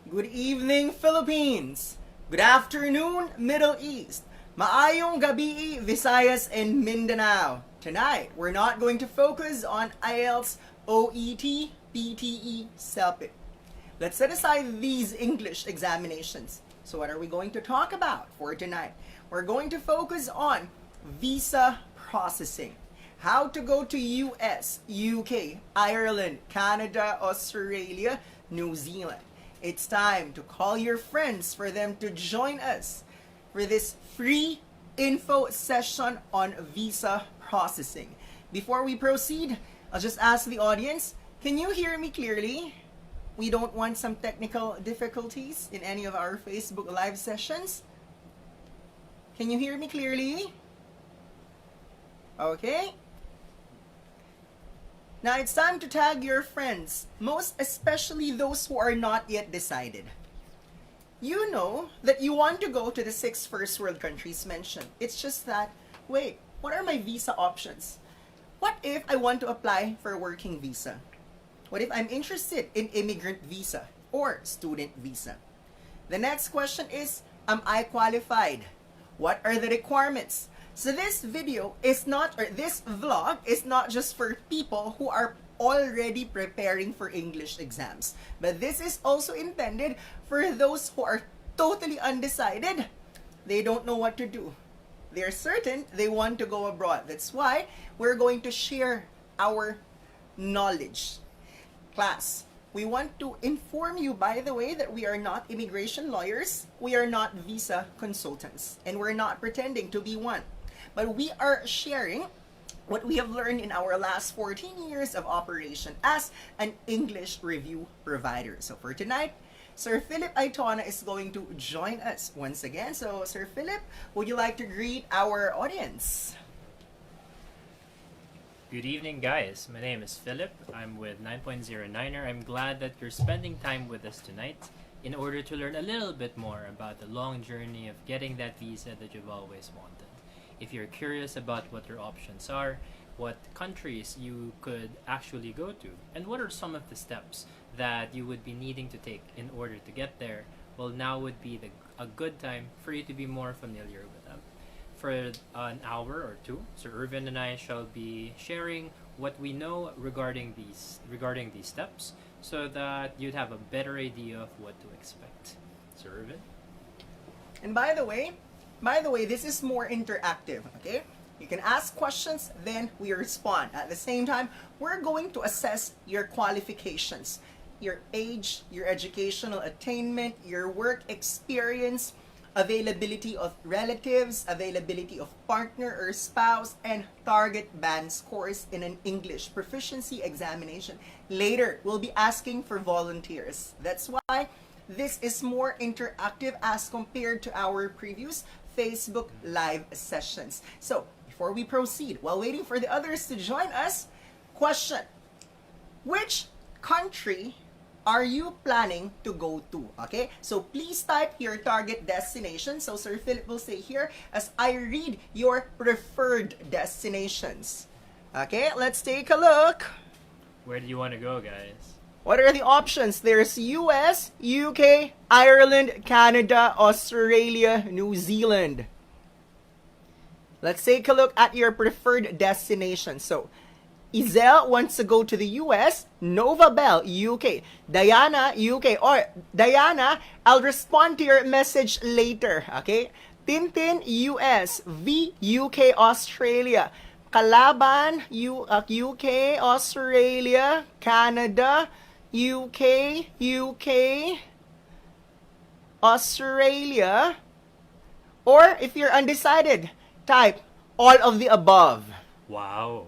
Good evening, Philippines. Good afternoon, Middle East. Maayong gabi, Visayas and Mindanao. Tonight, we're not going to focus on Ielts, OET, PTE, CELPIP. Let's set aside these English examinations. So what are we going to talk about for tonight? We're going to focus on visa processing. How to go to US, UK, Ireland, Canada, Australia, New Zealand. It's time to call your friends for them to join us for this free info session on visa processing. Before we proceed, I'll just ask the audience, can you hear me clearly? We don't want some technical difficulties in any of our Facebook live sessions. Can you hear me clearly? Okay. Now it's time to tag your friends, most especially those who are not yet decided. You know that you want to go to the 6 first world countries mentioned. It's just that, wait, what are my visa options? What if I want to apply for a working visa? What if I'm interested in immigrant visa or student visa? The next question is, am I qualified? What are the requirements? So this video is not, or this vlog is not just for people who are already preparing for English exams, but this is also intended for those who are totally undecided. They don't know what to do. They're certain they want to go abroad. That's why we're going to share our knowledge. Class, we want to inform you, by the way, that we are not immigration lawyers, we are not visa consultants, and we're not pretending to be one. But we are sharing what we have learned in our last 14 years of operation as an English review provider. So for tonight, Sir Philip Aitona is going to join us once again. So Sir Philip, would you like to greet our audience? Good evening, guys. My name is Philip. I'm with 9.09er. I'm glad that you're spending time with us tonight in order to learn a little bit more about the long journey of getting that visa that you've always wanted. If you're curious about what your options are, what countries you could actually go to, and what are some of the steps that you would be needing to take in order to get there, well, now would be a good time for you to be more familiar with them. For an hour or two, Sir Irvin and I shall be sharing what we know regarding these steps, so that you'd have a better idea of what to expect. Sir Irvin? And by the way, this is more interactive, okay? You can ask questions, then we respond. At the same time, we're going to assess your qualifications, your age, your educational attainment, your work experience, availability of relatives, availability of partner or spouse, and target band scores in an English proficiency examination. Later, we'll be asking for volunteers. That's why this is more interactive as compared to our previous Facebook live sessions. So, before we proceed, while waiting for the others to join us, question: which country are you planning to go to? Okay, so please type your target destination. So Sir Philip will say here as I read your preferred destinations. Okay, let's take a look. Where do you want to go, guys? What are the options? There's US, UK, Ireland, Canada, Australia, New Zealand. Let's take a look at your preferred destination. So, Izel wants to go to the US, Nova Bell, UK, Diana, UK, or Diana, I'll respond to your message later, okay? Tintin, US, V, UK, Australia, Kalaban, UK, Australia, Canada, UK, Australia, or if you're undecided, type all of the above. Wow.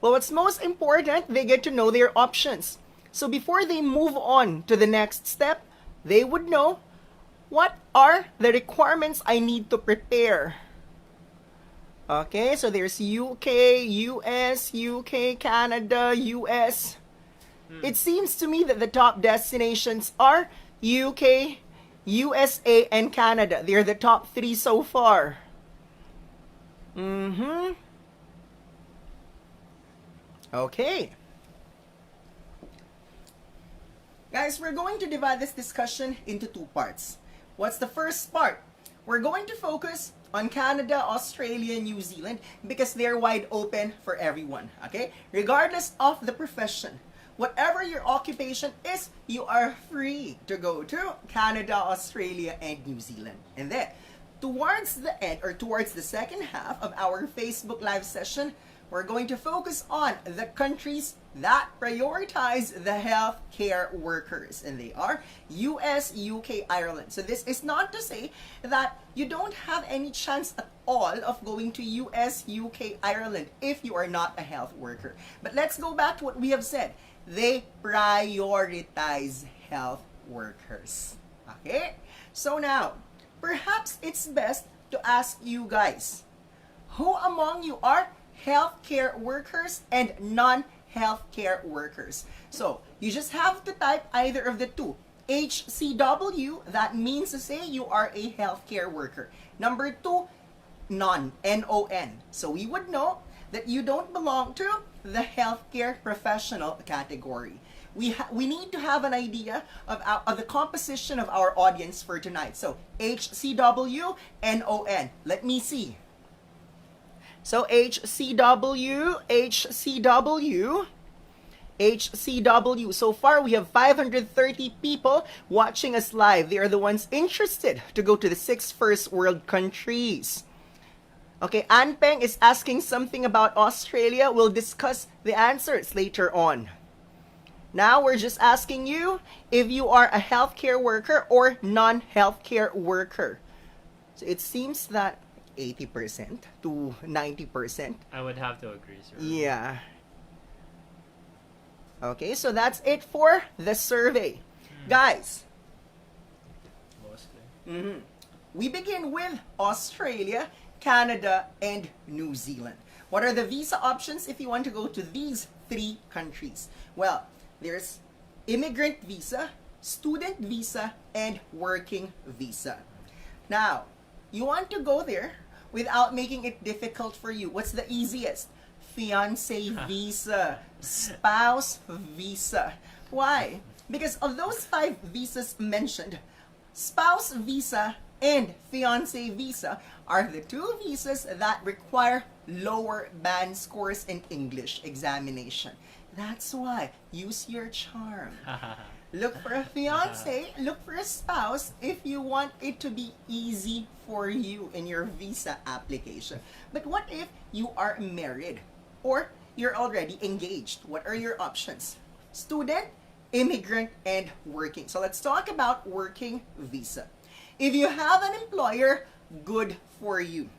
Well, what's most important, they get to know their options. So before they move on to the next step, they would know what are the requirements I need to prepare. Okay, so there's UK, US, UK, Canada, US. It seems to me that the top destinations are UK, USA, and Canada. They're the top 3 so far. Okay. Guys, we're going to divide this discussion into two parts. What's the first part? We're going to focus on Canada, Australia, New Zealand because they're wide open for everyone, okay? Regardless of the profession, whatever your occupation is, you are free to go to Canada, Australia, and New Zealand. And then, towards the end or towards the second half of our Facebook Live session, we're going to focus on the countries that prioritize the healthcare workers, and they are US, UK, Ireland. So this is not to say that you don't have any chance at all of going to US, UK, Ireland if you are not a health worker. But let's go back to what we have said. They prioritize health workers. Okay? So now, perhaps it's best to ask you guys, who among you are healthcare workers and non-healthcare workers? So, you just have to type either of the two. HCW, that means to say you are a healthcare worker. Number two, non, N-O-N. So, we would know that you don't belong to the healthcare professional category. We need to have an idea of the composition of our audience for tonight. So, HCW, N-O-N. Let me see. So HCW. So far, we have 530 people watching us live. They are the ones interested to go to the 6 first world countries. Okay, Anpeng is asking something about Australia. We'll discuss the answers later on. Now, we're just asking you if you are a healthcare worker or non-healthcare worker. So it seems that 80% to 90%. I would have to agree, sir. Yeah. Okay, so that's it for the survey. Guys. Mostly. We begin with Australia, Canada, and New Zealand. What are the visa options if you want to go to these 3 countries? Well, there's Immigrant Visa, Student Visa, and Working Visa. Now, you want to go there without making it difficult for you. What's the easiest? Fiancé visa, spouse visa. Why? Because of those 5 visas mentioned, spouse visa and fiancé visa are the 2 visas that require lower band scores in English examination. That's why, use your charm. Look for a fiancé, look for a spouse if you want it to be easy for you in your visa application. But what if you are married or you're already engaged? What are your options? Student, immigrant, and working. So let's talk about working visa. If you have an employer, good for you.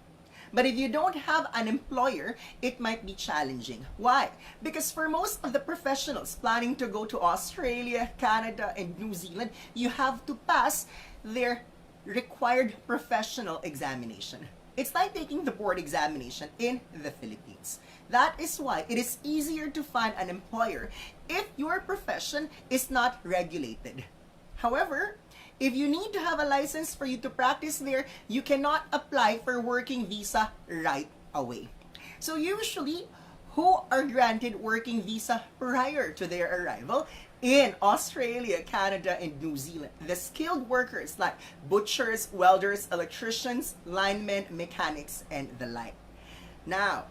But if you don't have an employer, it might be challenging. Why? Because for most of the professionals planning to go to Australia, Canada, and New Zealand, you have to pass their required professional examination. It's like taking the board examination in the Philippines. That is why it is easier to find an employer if your profession is not regulated. However, if you need to have a license for you to practice there, you cannot apply for working visa right away. So usually, who are granted working visa prior to their arrival? In Australia, Canada, and New Zealand, the skilled workers like butchers, welders, electricians, linemen, mechanics, and the like. Now,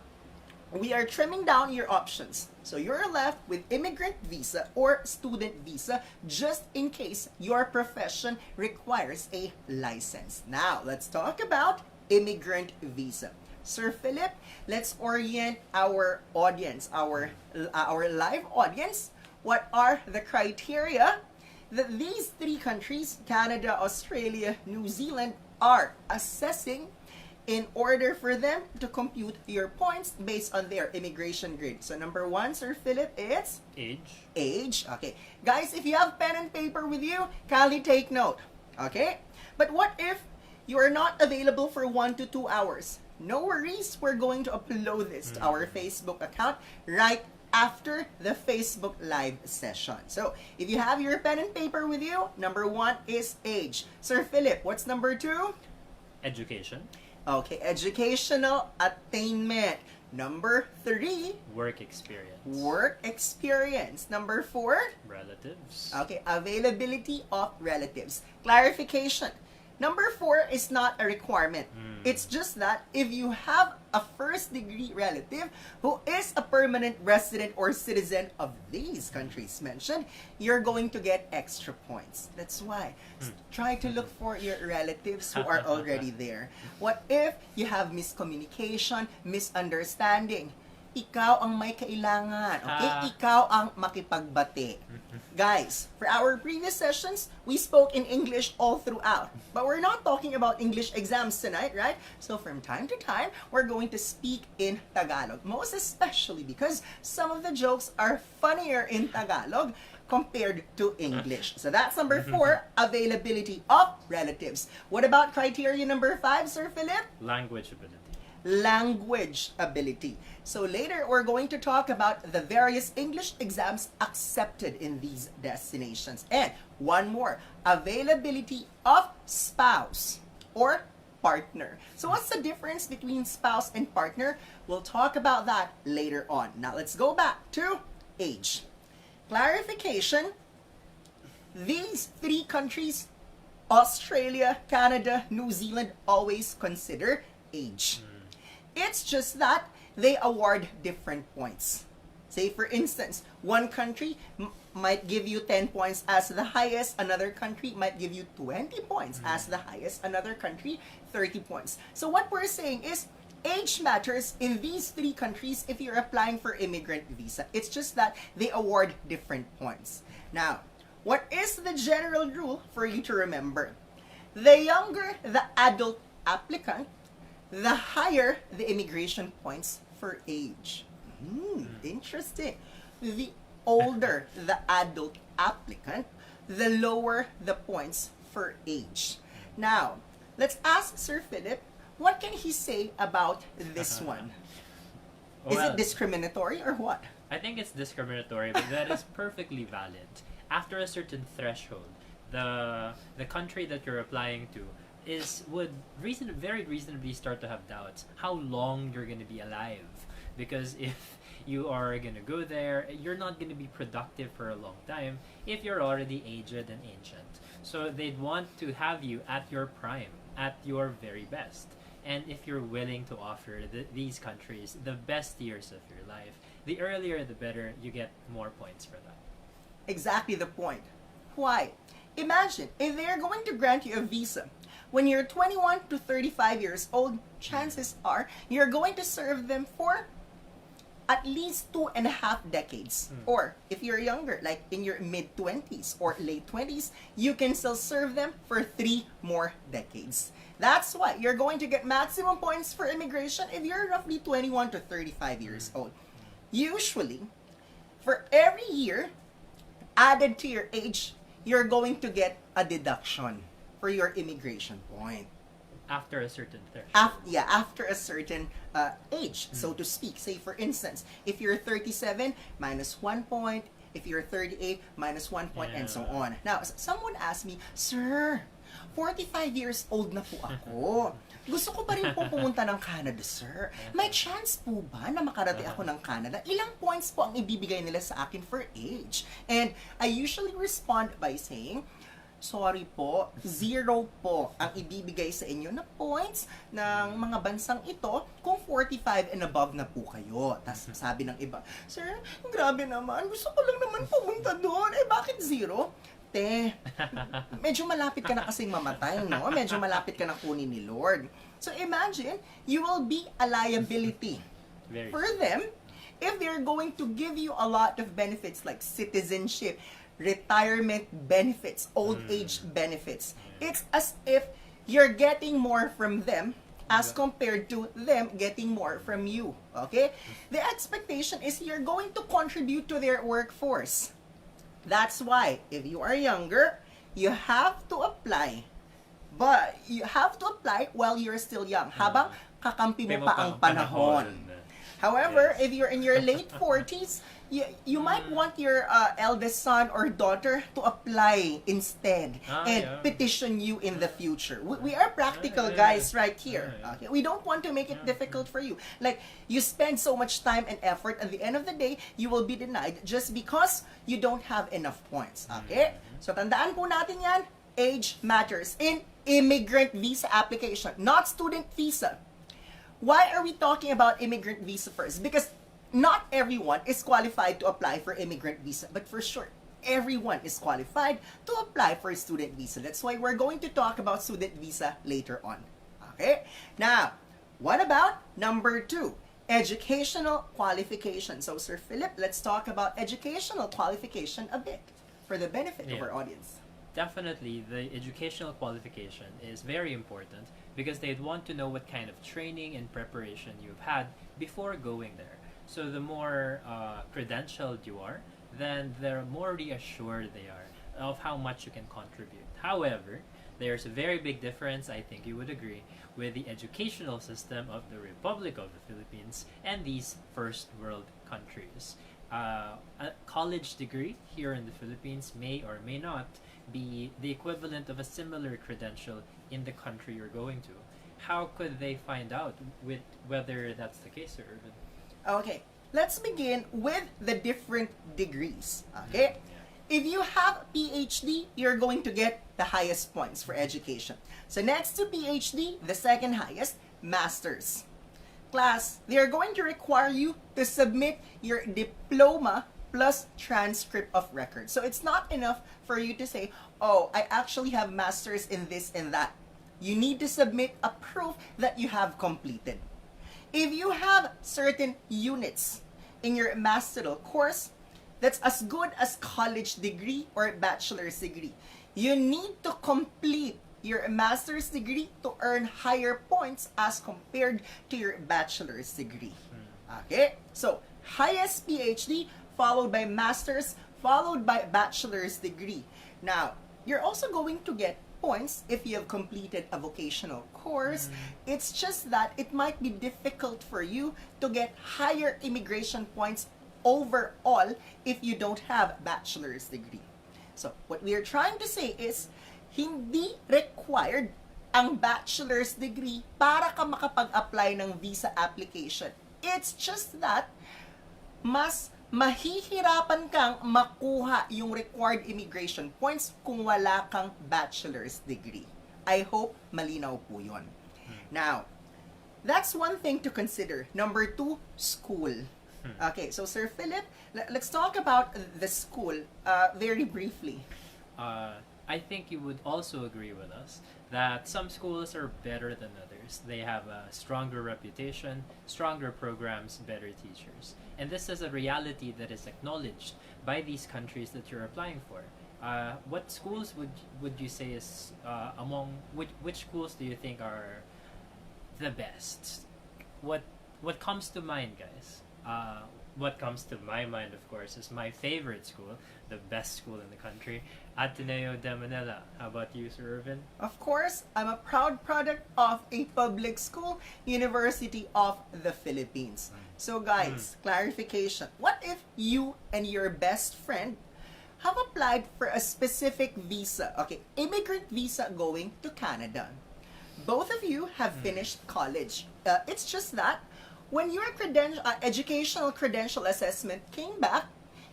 we are trimming down your options. So you're left with immigrant visa or student visa just in case your profession requires a license. Now, let's talk about immigrant visa. Sir Philip, let's orient our audience, our live audience. What are the criteria that these 3 countries, Canada, Australia, New Zealand, are assessing in order for them to compute your points based on their immigration grade? So number 1, Sir Philip, is? Age. Age. Okay. Guys, if you have pen and paper with you, kindly take note. Okay? But what if you are not available for 1 to 2 hours? No worries. We're going to upload this to our Facebook account right after the Facebook Live session. So, if you have your pen and paper with you, number 1 is age. Sir Philip, what's number 2? Education. Okay, educational attainment. Number 3, Work experience. work experience. Number 4, Relatives. okay, availability of relatives. Clarification. Number 4 is not a requirement. It's just that if you have a first-degree relative who is a permanent resident or citizen of these countries mentioned, you're going to get extra points. That's why. Try to look for your relatives who are already there. What if you have miscommunication, misunderstanding? Ikaw ang may kailangan, okay? Ikaw ang makipagbati. Guys, for our previous sessions, we spoke in English all throughout. But we're not talking about English exams tonight, right? So from time to time, we're going to speak in Tagalog. Most especially because some of the jokes are funnier in Tagalog compared to English. So that's number 4, availability of relatives. What about criteria number 5, Sir Philip? Language ability. Language ability. So later, we're going to talk about the various English exams accepted in these destinations. And one more, availability of spouse or partner. So what's the difference between spouse and partner? We'll talk about that later on. Now let's go back to age. Clarification. These 3 countries, Australia, Canada, New Zealand, always consider age. It's just that they award different points. Say, for instance, one country might give you 10 points as the highest, another country might give you 20 points as the highest, another country 30 points. So what we're saying is, age matters in these 3 countries if you're applying for immigrant visa. It's just that they award different points. Now, what is the general rule for you to remember? The younger the adult applicant, the higher the immigration points for age. Interesting. The older the adult applicant, the lower the points for age. Now, let's ask Sir Philip, what can he say about this one? Is it discriminatory or what? I think it's discriminatory, but that is perfectly valid. After a certain threshold, the country that you're applying to would very reasonably start to have doubts how long you're going to be alive, because if you are going to go there, you're not going to be productive for a long time if you're already aged and ancient. So they'd want to have you at your prime, at your very best. And if you're willing to offer these countries the best years of your life, the earlier the better, you get more points for that. Exactly the point. Why? Imagine if they're going to grant you a visa when you're 21 to 35 years old, chances are you're going to serve them for at least 2.5 decades. Or if you're younger, like in your mid-20s or late 20s, you can still serve them for 3 more decades. That's why you're going to get maximum points for immigration if you're roughly 21 to 35 years old. Usually, for every year added to your age, you're going to get a deduction for your immigration point. After a certain threshold. After a certain age, so to speak. Say, for instance, if you're 37, minus 1 point. If you're 38, minus 1 point, and so on. Now, someone asked me, Sir, 45 years old na po ako. Gusto ko pa rin po pumunta ng Canada, sir. May chance po ba na makarating ako ng Canada? Ilang points po ang ibibigay nila sa akin for age? And I usually respond by saying, sorry po, 0 po ang ibibigay sa inyo na points ng mga bansang ito kung 45 and above na po kayo. Tapos sabi ng iba, Sir, grabe naman, gusto ko lang naman pumunta doon. Bakit 0? Medyo malapit ka na kasing mamatay, no? Medyo malapit ka na kunin ni Lord. So imagine, you will be a liability for them if they're going to give you a lot of benefits like citizenship, retirement benefits, old age benefits. It's as if you're getting more from them as compared to them getting more from you. Okay? The expectation is you're going to contribute to their workforce. That's why, if you are younger, you have to apply. But you have to apply while you're still young. Habang kakampi mo pa ang panahon. However, Yes. if you're in your late 40s, you might want your eldest son or daughter to apply instead and Yeah. petition you in the future. We are practical Yeah. guys right here. Yeah. Okay? We don't want to make it difficult for you. Like, you spend so much time and effort, at the end of the day, you will be denied just because you don't have enough points. Okay? So, tandaan po natin yan, age matters in immigrant visa application, not student visa. Why are we talking about immigrant visa first? Because not everyone is qualified to apply for immigrant visa, but for sure, everyone is qualified to apply for student visa. That's why we're going to talk about student visa later on. Okay? Now, what about number 2? Educational qualification. So, Sir Philip, let's talk about educational qualification a bit for the benefit of Yeah. our audience. Definitely, the educational qualification is very important because they'd want to know what kind of training and preparation you've had before going there. So the more credentialed you are, then the more reassured they are of how much you can contribute. However, there's a very big difference, I think you would agree, with the educational system of the Republic of the Philippines and these first world countries. A college degree here in the Philippines may or may not be the equivalent of a similar credential in the country you're going to. How could they find out with whether that's the case, Sir Irvin? Okay, let's begin with the different degrees. Okay? If you have PhD, you're going to get the highest points for education. So next to PhD, the second highest, Masters. Class, they are going to require you to submit your diploma plus transcript of record. So it's not enough for you to say, oh, I actually have masters in this and that. You need to submit a proof that you have completed. If you have certain units in your masteral course, that's as good as college degree or bachelor's degree. You need to complete your master's degree to earn higher points as compared to your bachelor's degree. Okay? So, highest PhD, followed by master's, followed by bachelor's degree. Now, you're also going to get points if you have completed a vocational course. It's just that it might be difficult for you to get higher immigration points overall if you don't have bachelor's degree. So, what we are trying to say is, hindi required ang bachelor's degree para ka makapag-apply ng visa application. It's just that mas mahihirapan kang makuha yung required immigration points kung wala kang bachelor's degree. I hope malinaw po yun. Now, that's one thing to consider. Number 2, school. Okay, so Sir Philip, let's talk about the school very briefly. I think you would also agree with us that some schools are better than others. They have a stronger reputation, stronger programs, better teachers. And this is a reality that is acknowledged by these countries that you're applying for. What schools would you say is among which schools do you think are the best? What comes to mind, guys? What comes to my mind, of course, is my favorite school, the best school in the country, Ateneo de Manila. How about you, Sir Irvin? Of course, I'm a proud product of a public school, University of the Philippines. So guys, clarification. What if you and your best friend have applied for a specific visa? Okay, immigrant visa going to Canada. Both of you have finished college. It's just that when your educational credential assessment came back,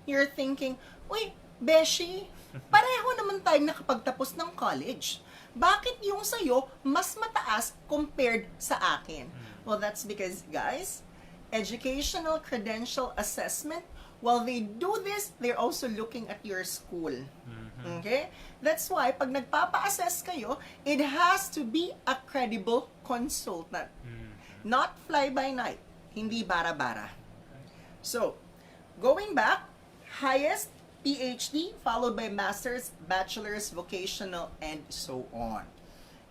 you're thinking, uy, Beshi, pareho naman tayong nakapagtapos ng college. Bakit yung sa'yo mas mataas compared sa akin? Well, that's because, guys, educational credential assessment, while they do this, they're also looking at your school. Okay? That's why, pag nagpapa-assess kayo, it has to be a credible consultant. Not fly-by-night. Hindi bara-bara. So, going back, highest PhD, followed by master's, bachelor's, vocational, and so on.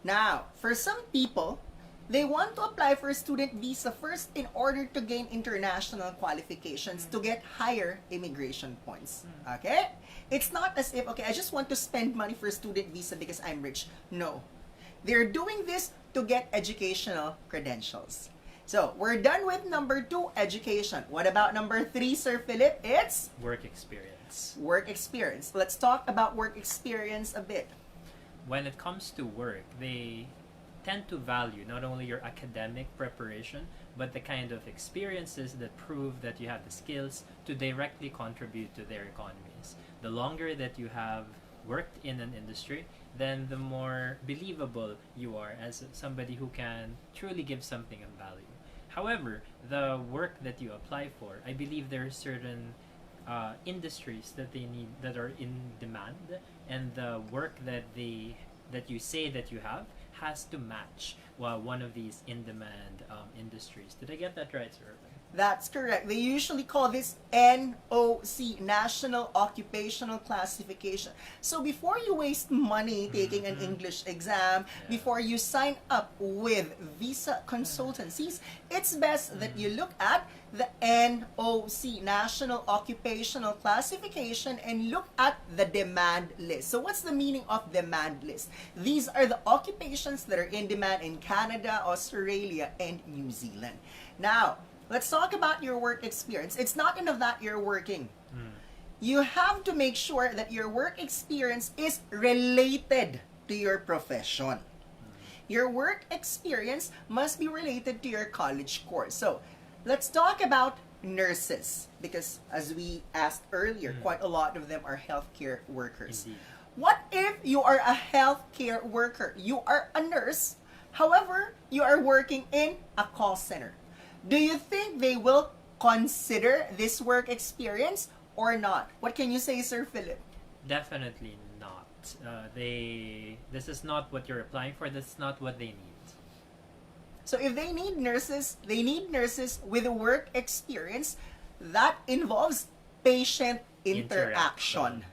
Now, for some people, they want to apply for student visa first in order to gain international qualifications to get higher immigration points. Okay? It's not as if, okay, I just want to spend money for student visa because I'm rich. No. They're doing this to get educational credentials. So, we're done with number 2, education. What about number 3, Sir Philip? It's Work experience. work experience. Let's talk about work experience a bit. When it comes to work, they tend to value not only your academic preparation, but the kind of experiences that prove that you have the skills to directly contribute to their economies. The longer that you have worked in an industry, then the more believable you are as somebody who can truly give something of value. However, the work that you apply for, I believe there are certain industries that they need that are in demand, and the work that you say that you have has to match one of these in-demand industries. Did I get that right, sir? That's correct. They usually call this NOC, National Occupational Classification. So before you waste money taking an English exam, before you sign up with visa consultancies, it's best that you look at the NOC, National Occupational Classification, and look at the demand list. So what's the meaning of demand list? These are the occupations that are in demand in Canada, Australia, and New Zealand. Now, let's talk about your work experience. It's not enough that you're working. You have to make sure that your work experience is related to your profession. Your work experience must be related to your college course. So, let's talk about nurses, because as we asked earlier, quite a lot of them are healthcare workers. Indeed. What if you are a healthcare worker? You are a nurse, however, you are working in a call center. Do you think they will consider this work experience or not? What can you say, Sir Philip? Definitely not. This is not what you're applying for. That's not what they need. So if they need nurses with work experience that involves patient interaction.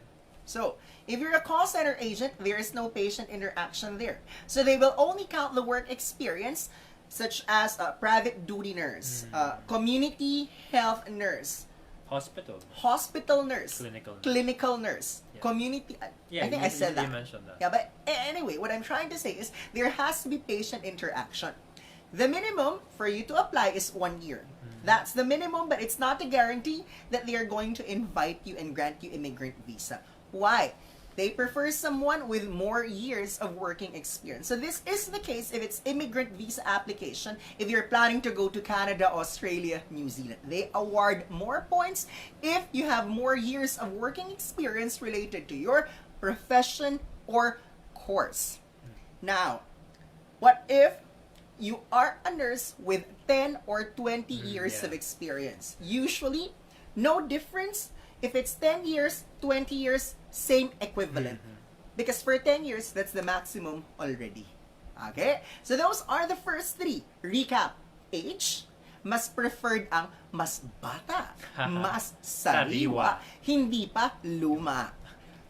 So if you're a call center agent, there is no patient interaction there. So they will only count the work experience such as a private duty nurse, community health nurse, hospital nurse, clinical nurse, Yeah. community. Yeah, I think you, I said you that. mentioned that. Yeah, but anyway, what I'm trying to say is there has to be patient interaction. The minimum for you to apply is 1 year. That's the minimum, but it's not a guarantee that they are going to invite you and grant you immigrant visa. Why? They prefer someone with more years of working experience. So this is the case if it's immigrant visa application, if you're planning to go to Canada, Australia, New Zealand. They award more points if you have more years of working experience related to your profession or course. Now, what if you are a nurse with 10 or 20 years of experience? Usually, no difference. If it's 10 years, 20 years, same equivalent. Because for 10 years, that's the maximum already. Okay? So those are the first 3. Recap. Age, mas preferred ang mas bata, mas sariwa, hindi pa luma,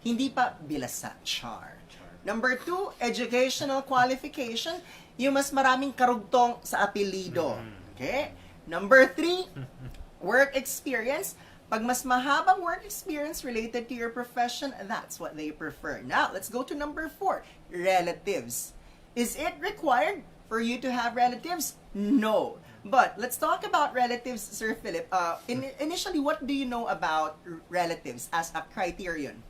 hindi pa bilasa, char. Number 2, educational qualification, yung mas maraming karugtong sa apelido. Okay? Number 3, work experience. Pag mas mahabang work experience related to your profession, that's what they prefer. Now, let's go to number 4, relatives. Is it required for you to have relatives? No. But let's talk about relatives, Sir Philip. Initially, what do you know about relatives as a criterion?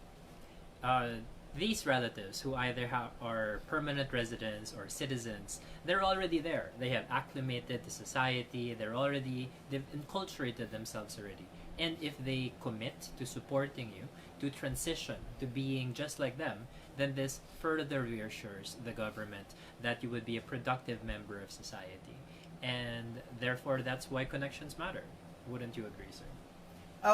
These relatives who either are permanent residents or citizens, they're already there. They have acclimated to society. They've enculturated themselves already. And if they commit to supporting you, to transition to being just like them, then this further reassures the government that you would be a productive member of society. And therefore, that's why connections matter. Wouldn't you agree, sir?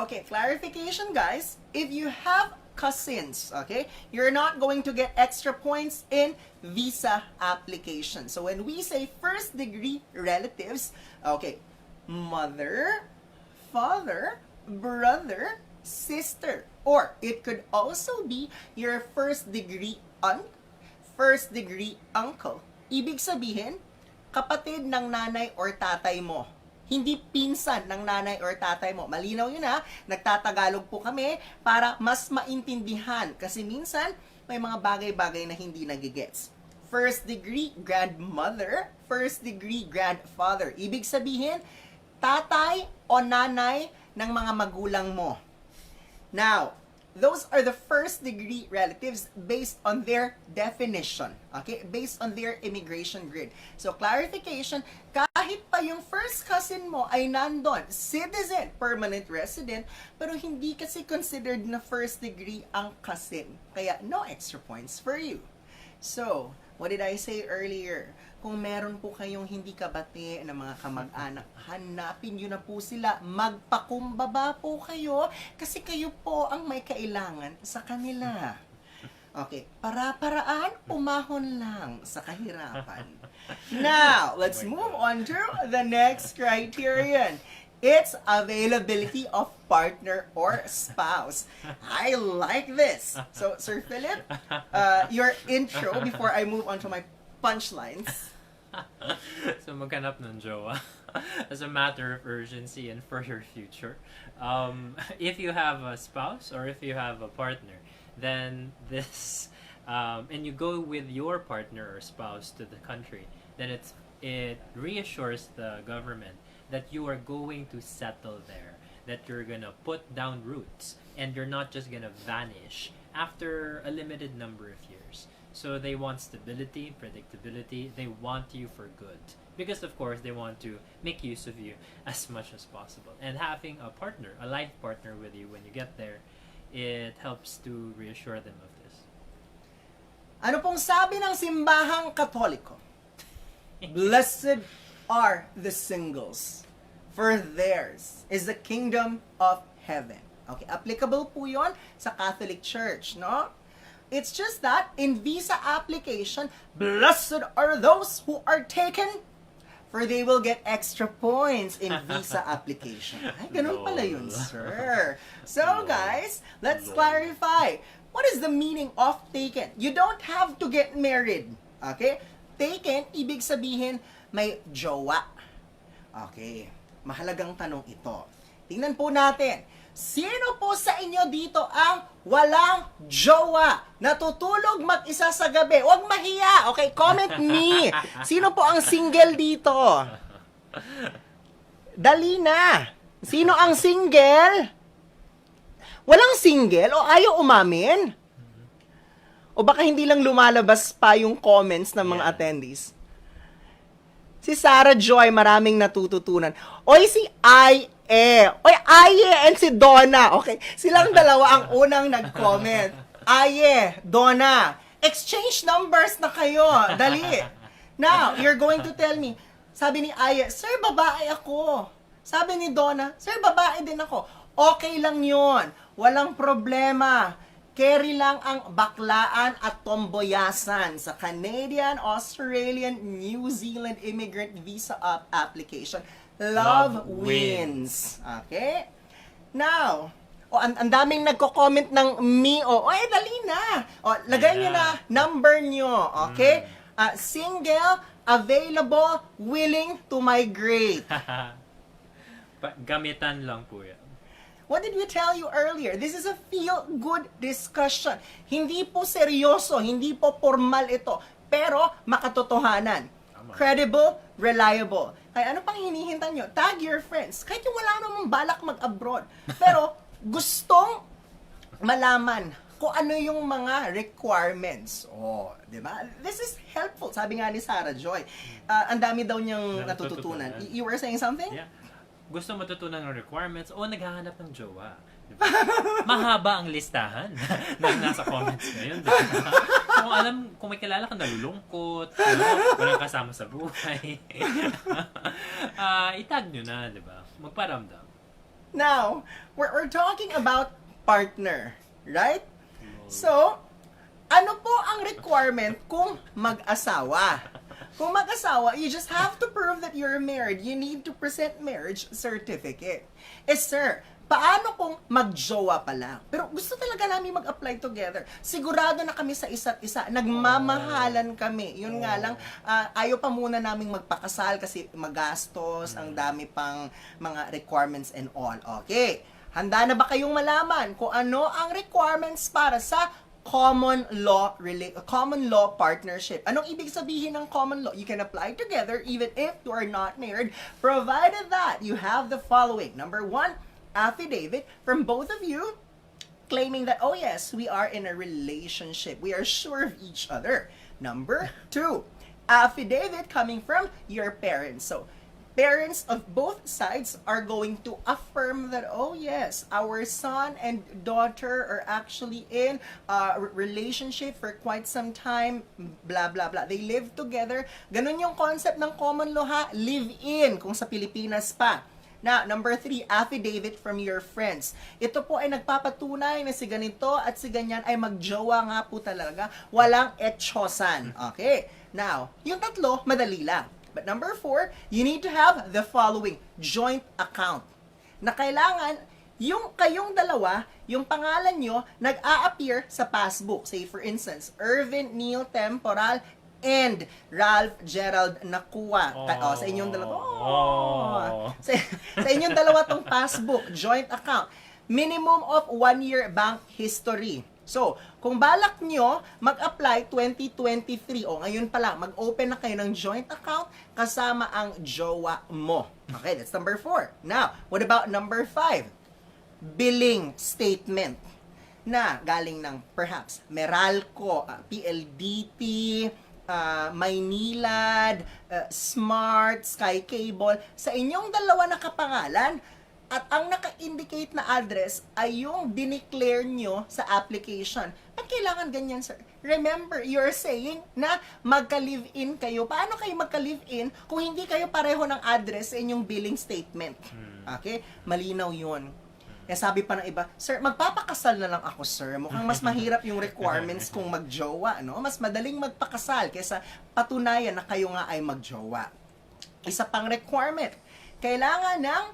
Okay, clarification, guys. If you have cousins, okay, you're not going to get extra points in visa application. So when we say first degree relatives, okay, mother, father, brother, sister, or it could also be your first degree aunt, first degree uncle. Ibig sabihin, kapatid ng nanay or tatay mo. Hindi pinsan ng nanay or tatay mo. Malinaw yun ha, nagtatagalog po kami para mas maintindihan. Kasi minsan, may mga bagay-bagay na hindi nagigets. First degree grandmother, first-degree grandfather. Ibig sabihin, tatay o nanay ng mga magulang mo. Now, those are the first-degree relatives based on their definition. Okay? Based on their immigration grid. So, clarification, kahit pa yung first cousin mo ay nandun, citizen, permanent resident, pero hindi kasi considered na first-degree ang cousin. Kaya, no extra points for you. So, what did I say earlier? Kung meron po kayong hindi kabati na mga kamag-anak, hanapin nyo na po sila. Magpakumbaba po kayo kasi kayo po ang may kailangan sa kanila. Okay, para-paraan, umahon lang sa kahirapan. Now, let's move on to the next criterion. It's availability of partner or spouse. I like this. So, Sir Philip, your intro before I move on to my punchlines. So maghanap ng jowa as a matter of urgency and for your future. If you have a spouse or if you have a partner, then this and you go with your partner or spouse to the country, then it reassures the government that you are going to settle there, that you're gonna put down roots and you're not just gonna vanish after a limited number of years. So they want stability, predictability, they want you for good. Because of course they want to make use of you as much as possible. And having a partner, a life partner with you when you get there, it helps to reassure them of this. Ano pong sabi ng simbahang Katoliko? Blessed are the singles, for theirs is the kingdom of heaven. Okay, applicable po yon sa Catholic Church, no? It's just that, in visa application, blessed are those who are taken, for they will get extra points in visa application. Ay, ganun pala yun, sir. So, guys, let's clarify. What is the meaning of taken? You don't have to get married. Okay? Taken, ibig sabihin, may jowa. Okay. Mahalagang tanong ito. Tingnan po natin. Sino po sa inyo dito ang walang jowa? Natutulog mag-isa sa gabi. Huwag mahiya. Okay, comment me. Sino po ang single dito? Dali na. Sino ang single? Walang single? O ayaw umamin? O baka hindi lang lumalabas pa yung comments ng mga attendees? Si Sarah Joy, maraming natututunan. Oy, si Aye. Oy, Aye and si Donna. Okay, silang dalawa ang unang nag-comment. Aye, Donna, exchange numbers na kayo. Dali. Now, you're going to tell me, sabi ni Aye, sir, babae ako. Sabi ni Donna, sir, babae din ako. Okay lang yon. Walang problema. Carry lang ang baklaan at tomboyasan sa Canadian, Australian, New Zealand Immigrant Visa application. Love wins. Okay? Now, ang daming nagko-comment ng me. Oy, dali na. Lagay nyo na number nyo. Okay? Single, available, willing to migrate. Gamitan lang po yan. What did we tell you earlier? This is a feel-good discussion. Hindi po seryoso, hindi po formal ito, pero makatotohanan. Credible, reliable. Kaya ano pang hinihintay nyo? Tag your friends. Kahit yung wala namang balak mag-abroad. Pero gustong malaman kung ano yung mga requirements. Di ba? This is helpful. Sabi nga ni Sarah Joy. Ang dami daw niyang natututunan. You were saying something? Yeah. Gusto matutunan ng requirements o naghahanap ng jowa. Diba? Mahaba ang listahan na nasa comments ngayon. Diba? So, kung may kilala ka nalulungkot, walang kasama sa buhay, itag nyo na, di ba? Magparamdam. Now, we're talking about partner, right? So, ano po ang requirement kung mag-asawa? Kung mag-asawa, you just have to prove that you're married. You need to present marriage certificate. Sir, paano kung mag-jowa pa lang? Pero gusto talaga namin mag-apply together. Sigurado na kami sa isa't isa. Nagmamahalan kami. Yun nga lang, ayaw pa muna naming magpakasal kasi magastos, ang dami pang mga requirements and all. Okay. Handa na ba kayong malaman kung ano ang requirements para sa common law partnership. Anong ibig sabihin ng common law? You can apply together even if you are not married, provided that you have the following. Number 1, affidavit from both of you claiming that, oh yes, we are in a relationship. We are sure of each other. Number 2, affidavit coming from your parents. So, parents of both sides are going to affirm that, oh yes, our son and daughter are actually in a relationship for quite some time, blah, blah, blah. They live together. Ganun yung concept ng common law, ha? Live-in, kung sa Pilipinas pa. Now, number 3, affidavit from your friends. Ito po ay nagpapatunay na si ganito at si ganyan ay magjowa nga po talaga. Walang etchosan. Okay. Now, yung tatlo, madali lang. But number 4, you need to have the following, joint account. Na kailangan, yung kayong dalawa, yung pangalan nyo, nag-a-appear sa passbook. Say for instance, Irvin Neil Temporal and Ralph Gerald Nakua. Sa inyong dalawa. Sa inyong dalawa tong passbook, joint account. Minimum of 1 year bank history. So, kung balak nyo mag-apply 2023, o ngayon pa lang, mag-open na kayo ng joint account kasama ang jowa mo. Okay, that's number 4. Now, what about number 5? Billing statement na galing ng perhaps Meralco, PLDT, Maynilad, Smart, Sky Cable. Sa inyong dalawa na kapangalan, at ang naka-indicate na address ay yung dineclare nyo sa application. At kailangan ganyan, sir. Remember, you're saying na magka-live-in kayo. Paano kayo magka-live-in kung hindi kayo pareho ng address sa inyong billing statement? Okay? Malinaw yun. Kaya sabi pa ng iba, sir, magpapakasal na lang ako, sir. Mukhang mas mahirap yung requirements kung magjowa, no? Mas madaling magpakasal kaysa patunayan na kayo nga ay magjowa. Isa pang requirement, kailangan ng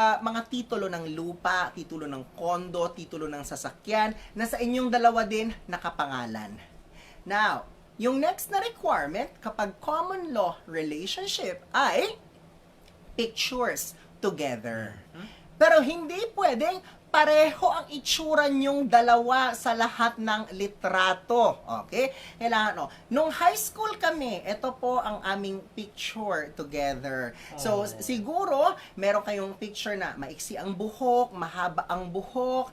mga titulo ng lupa, titulo ng kondo, titulo ng sasakyan, na sa inyong dalawa din nakapangalan. Now, yung next na requirement, kapag common law relationship, ay pictures together. Pero hindi pwedeng pareho ang itsura nyong dalawa sa lahat ng litrato. Okay? Kailangan, nung high school kami, ito po ang aming picture together. So, siguro, meron kayong picture na maiksi ang buhok, mahaba ang buhok,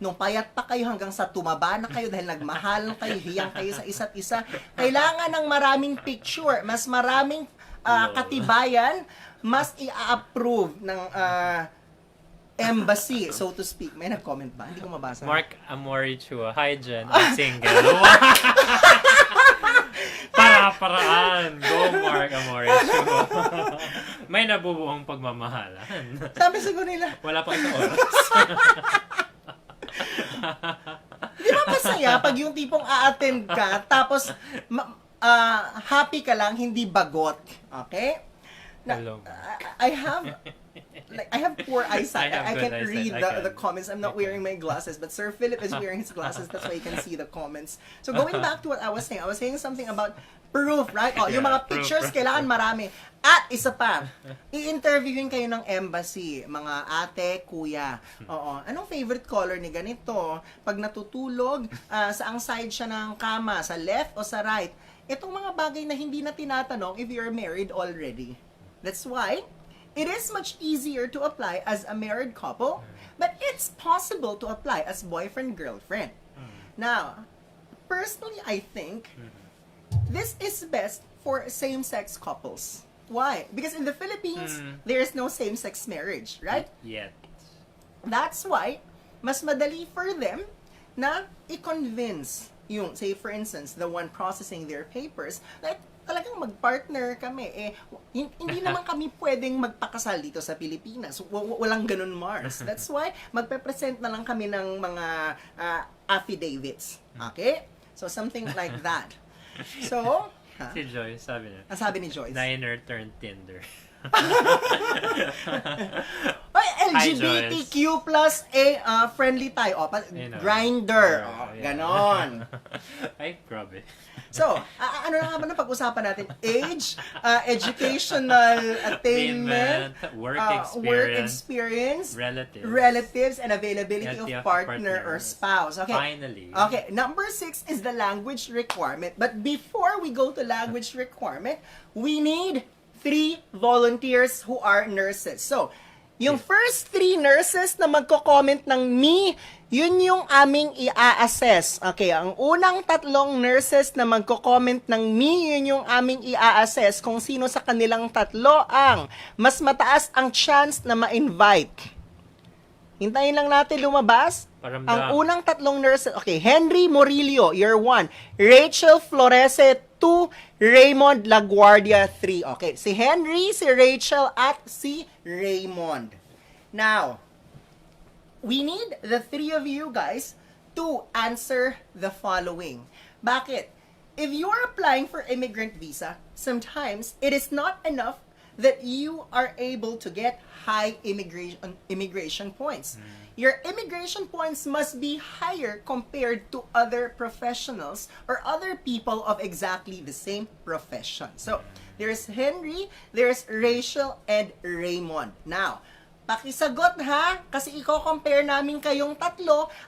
nung payat pa kayo hanggang sa tumaba na kayo dahil nagmahal kayo, hiyang kayo sa isa't isa. Kailangan ng maraming picture, mas maraming katibayan, mas i-approve ng embassy, so to speak. May nag-comment ba? Hindi ko mabasa. Mark Amori Chua. Hi, Jen. I'm single. Para-paraan. Go, Mark Amori Chua. May nabubuong pagmamahalan. Sabi siguro nila. Wala pa isang oras. Di ba masaya pag yung tipong a-attend ka, tapos happy ka lang, hindi bagot. Okay? Hello. I have poor eyesight. I good can't eyesight. read the comments. I'm not wearing my glasses, but Sir Philip is wearing his glasses. That's why you can see the comments. So going back to what I was saying something about proof, right? Yung mga pictures, kailangan marami. At isa pa, i-interviewin kayo ng embassy, mga ate, kuya. Anong favorite color ni ganito? Pag natutulog, saang side siya ng kama? Sa left o sa right? Itong mga bagay na hindi na tinatanong if you're married already. That's why it is much easier to apply as a married couple, but it's possible to apply as boyfriend-girlfriend. Now, personally, I think this is best for same-sex couples. Why? Because in the Philippines, there is no same-sex marriage, right? Yet. That's why, mas madali for them na i-convince yung, say for instance, the one processing their papers, like, talagang magpartner kami. Hindi naman kami pwedeng magpakasal dito sa Pilipinas. Walang ganun, Mars. That's why, magpe-present na lang kami ng mga affidavits. Okay? So, something like that. So, Si Joyce, sabi niya. Sabi ni Joyce. Diner turned Tinder. LGBTQ plus A friendly tayo. Grinder. Ganon. Ay, grabe. So, ano na nga ba na pag-usapan natin? Age, educational attainment, work experience, relatives, and availability of partner or spouse. Okay. Finally. Okay, number 6 is the language requirement. But before we go to language requirement, we need 3 volunteers who are nurses. So, yung first 3 nurses na magko-comment ng me, yun yung aming i-assess. Okay, ang unang 3 nurses na magko-comment ng me, yun yung aming i-assess kung sino sa kanilang 3 ang mas mataas ang chance na ma-invite. Hintayin lang natin lumabas. Paramdam. Ang unang 3 nurses, okay, Henry Morillo, year 1. Rachel Florese, 2. Raymond Laguardia, 3. Okay, si Henry, si Rachel, at si Raymond. Now, we need the 3 of you guys to answer the following. Bakit? If you are applying for immigrant visa, sometimes it is not enough that you are able to get high immigration points. Your immigration points must be higher compared to other professionals or other people of exactly the same profession. So, there's Henry, there's Rachel, and Raymond. Now, pakisagot ha, kasi i-compare namin kayong 3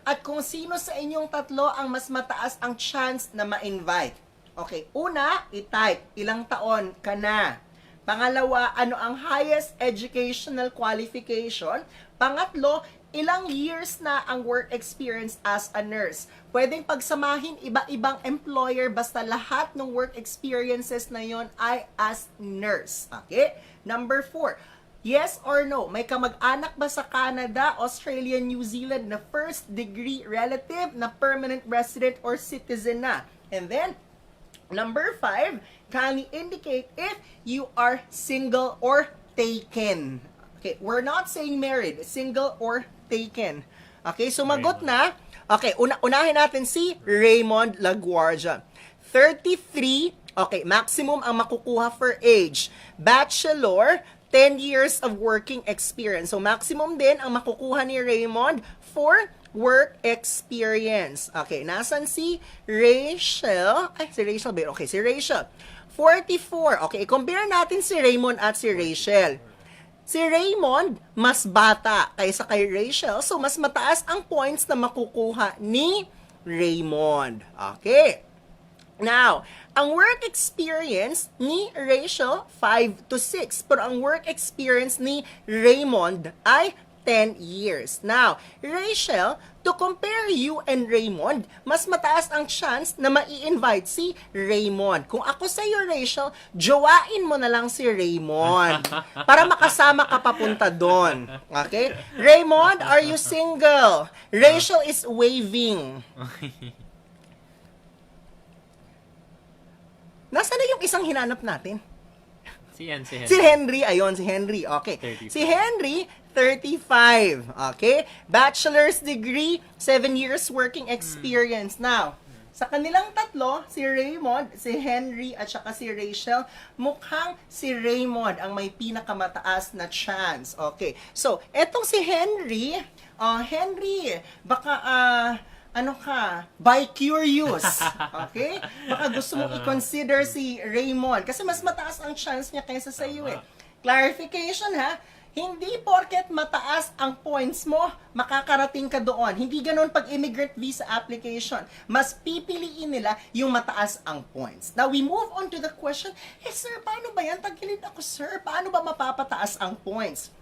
at kung sino sa inyong 3 ang mas mataas ang chance na ma-invite. Okay, una, i-type, ilang taon ka na? Pangalawa, ano ang highest educational qualification? Pangatlo, ilang years na ang work experience as a nurse? Pwedeng pagsamahin iba-ibang employer basta lahat ng work experiences na yon ay as nurse. Okay? Number 4, yes or no, may kamag-anak ba sa Canada, Australia, New Zealand na first degree relative na permanent resident or citizen na? And then, number 5, kindly indicate if you are single or taken. Okay, we're not saying married, single or taken. Okay, sumagot na. Okay, unahin natin si Raymond Laguardia. 33, okay, maximum ang makukuha for age. Bachelor, 10 years of working experience. So, maximum din ang makukuha ni Raymond for work experience. Okay, nasan si Rachel? Ay, si Rachel ba? Okay, si Rachel. 44. Okay, compare natin si Raymond at si Rachel. Si Raymond, mas bata kaysa kay Rachel, so mas mataas ang points na makukuha ni Raymond. Okay. Now, ang work experience ni Rachel, 5 to 6. Pero ang work experience ni Raymond ay 10 years. Now, Rachel, to compare you and Raymond, mas mataas ang chance na mai-invite si Raymond. Kung ako sa iyo, Rachel, jowain mo na lang si Raymond para makasama ka papunta doon. Okay? Raymond, are you single? Rachel is waving. Nasaan na yung isang hinanap natin? Si Henry. Si Henry, ayun, si Henry. Okay. 35. Si Henry, 35. Okay? Bachelor's degree, 7 years working experience. Now, sa kanilang 3, si Raymond, si Henry, at saka si Rachel, mukhang si Raymond ang may pinakamataas na chance. Okay. So, etong si Henry, Henry, baka, ano ka, by curious. Okay? Baka gusto mong i-consider si Raymond kasi mas mataas ang chance niya kaysa sa iyo eh. Clarification ha, hindi porket mataas ang points mo, makakarating ka doon. Hindi ganoon pag immigrant visa application. Mas pipiliin nila yung mataas ang points. Now, we move on to the question, sir, paano ba yan? Tagilid ako, sir. Paano ba mapapataas ang points?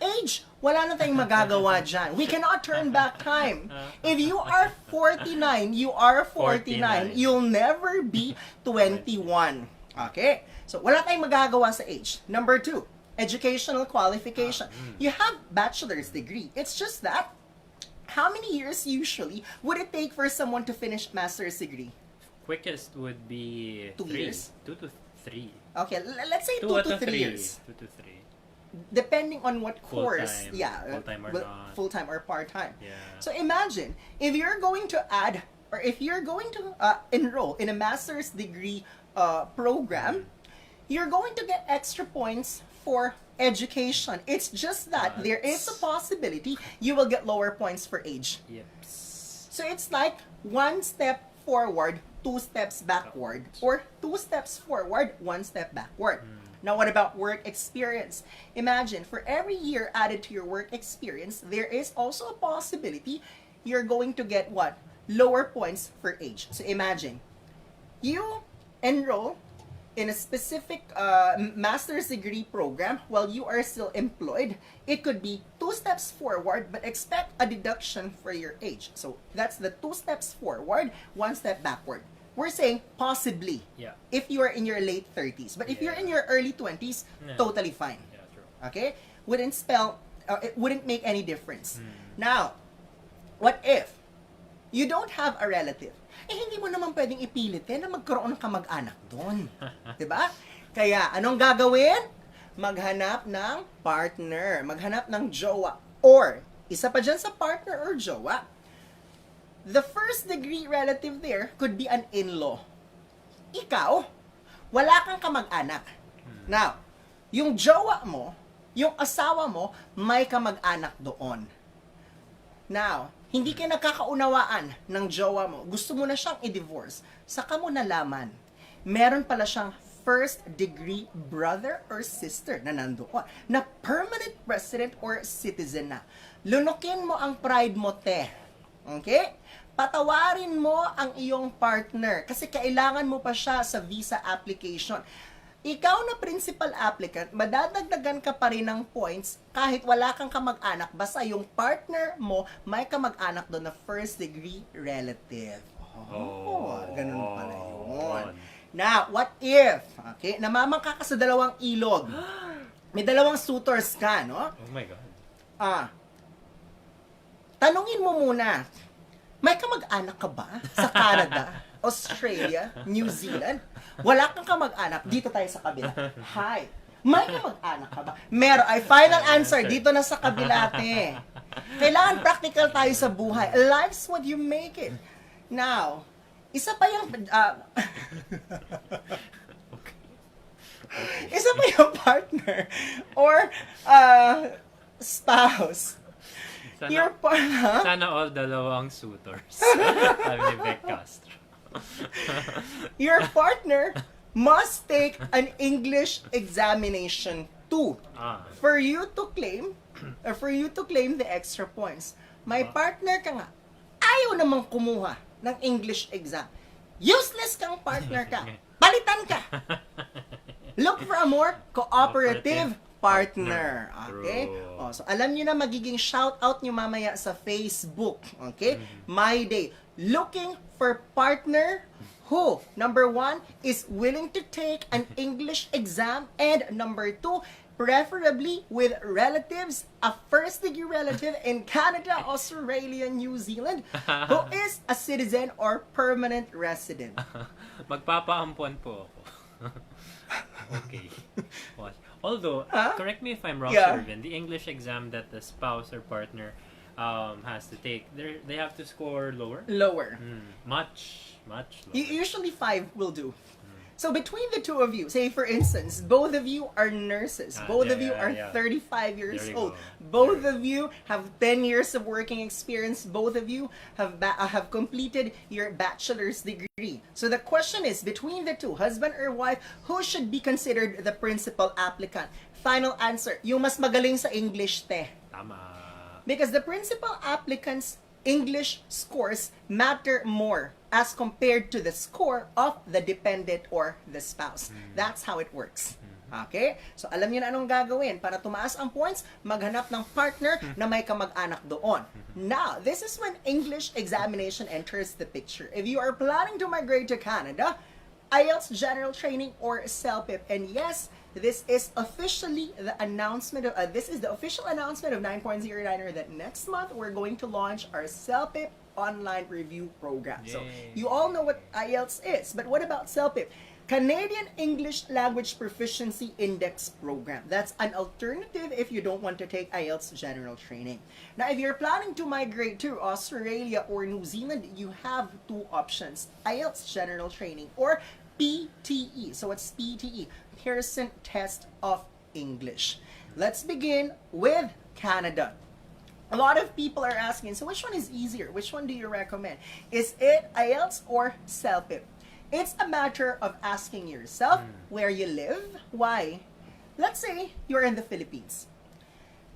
Age, wala na tayong magagawa dyan. We cannot turn back time. If you are 49, you are 49. You'll never be 21. Okay? So, wala tayong magagawa sa age. Number 2, educational qualification. You have bachelor's degree. It's just that, how many years usually would it take for someone to finish master's degree? Quickest would be 2 years? 2 to 3. Okay, let's say 2 to 3 years. 2 to 3. Depending on what course, Full-time. yeah, Full-time or not. full-time or part-time. Yeah. So imagine if you're going to add, or if you're going to enroll in a master's degree program, you're going to get extra points for education. It's just that there is a possibility you will get lower points for age. Yep. So it's like 1 step forward, 2 steps backward, or 2 steps forward, 1 step backward. Now, what about work experience? Imagine, for every year added to your work experience, there is also a possibility you're going to get what? Lower points for age. So imagine, you enroll in a specific master's degree program while you are still employed. It could be 2 steps forward, but expect a deduction for your age. So that's the 2 steps forward, 1 step backward. We're saying possibly if you are in your late 30s. But if you're in your early 20s, totally fine. Yeah, true. Okay? Wouldn't spell, it wouldn't make any difference. Now, what if you don't have a relative? Eh, hindi mo naman pwedeng ipilit na magkaroon ka mag-anak doon. Diba? Kaya, anong gagawin? Maghanap ng partner. Maghanap ng jowa. Or, isa pa dyan sa partner or jowa, the first degree relative there could be an in-law. Ikaw, wala kang kamag-anak. Now, yung jowa mo, yung asawa mo, may kamag-anak doon. Now, hindi ka nagkakaunawaan ng jowa mo. Gusto mo na siyang i-divorce. Saka mo nalaman, meron pala siyang first degree brother or sister na nandoon, na permanent resident or citizen na. Lunukin mo ang pride mo, te. Okay? Patawarin mo ang iyong partner kasi kailangan mo pa siya sa visa application. Ikaw na principal applicant, madadagdagan ka pa rin ng points kahit wala kang kamag-anak, basta yung partner mo may kamag-anak doon na first degree relative. Ganun pala yun. Now, what if, okay, namamangka ka sa dalawang ilog, may dalawang suitors ka, no? Oh my God. Tanungin mo muna, may kamag-anak ka ba sa Canada, Australia, New Zealand? Wala kang kamag-anak, dito tayo sa kabila. Hi, may kamag-anak ka ba? Meron, ay final answer, dito na sa kabila, te. Kailangan practical tayo sa buhay. Life's what you make it. Now, isa pa yung... Isa pa yung partner or spouse. Sana all dalawang suitors. Sabi ni Beck Castro. Your partner must take an English examination too for you to claim the extra points. May partner ka nga, ayaw namang kumuha ng English exam. Useless kang partner ka. Palitan ka. Look for a more cooperative partner. Okay? So alam niyo na magiging shout-out niyo mamaya sa Facebook. Okay? My Day. Looking for partner who, number 1, is willing to take an English exam, and number 2, preferably with relatives, a first-degree relative in Canada, Australia, New Zealand, who is a citizen or permanent resident. Magpapaampon po ako. Okay. Although, correct me if I'm wrong, Shervin, the English exam that the spouse or partner has to take, they have to score lower? Lower. Much lower. Usually 5 will do. So between the two of you, say for instance, both of you are nurses. Both of you are 35 years old. Both of you have 10 years of working experience. Both of you have completed your bachelor's degree. So the question is, between the two, husband or wife, who should be considered the principal applicant? Final answer, yung mas magaling sa English, te. Tama. Because the principal applicant's English scores matter more as compared to the score of the dependent or the spouse. That's how it works. Okay? So, alam niyo na anong gagawin. Para tumaas ang points, maghanap ng partner na may kamag-anak doon. Now, this is when English examination enters the picture. If you are planning to migrate to Canada, Ielts General Training or CELPIP. And yes, this is officially the announcement of, this is the official announcement of 9.09er that next month we're going to launch our CELPIP online review program. Yay. So you all know what IELTS is, but what about CELPIP? Canadian English Language Proficiency Index Program. That's an alternative if you don't want to take IELTS General Training. Now, if you're planning to migrate to Australia or New Zealand, you have two options: IELTS General Training or PTE. So what's PTE? Pearson Test of English. Let's begin with Canada. A lot of people are asking, so which one is easier? Which one do you recommend? Is it IELTS or CELPIP? It's a matter of asking yourself where you live. Why? Let's say you're in the Philippines.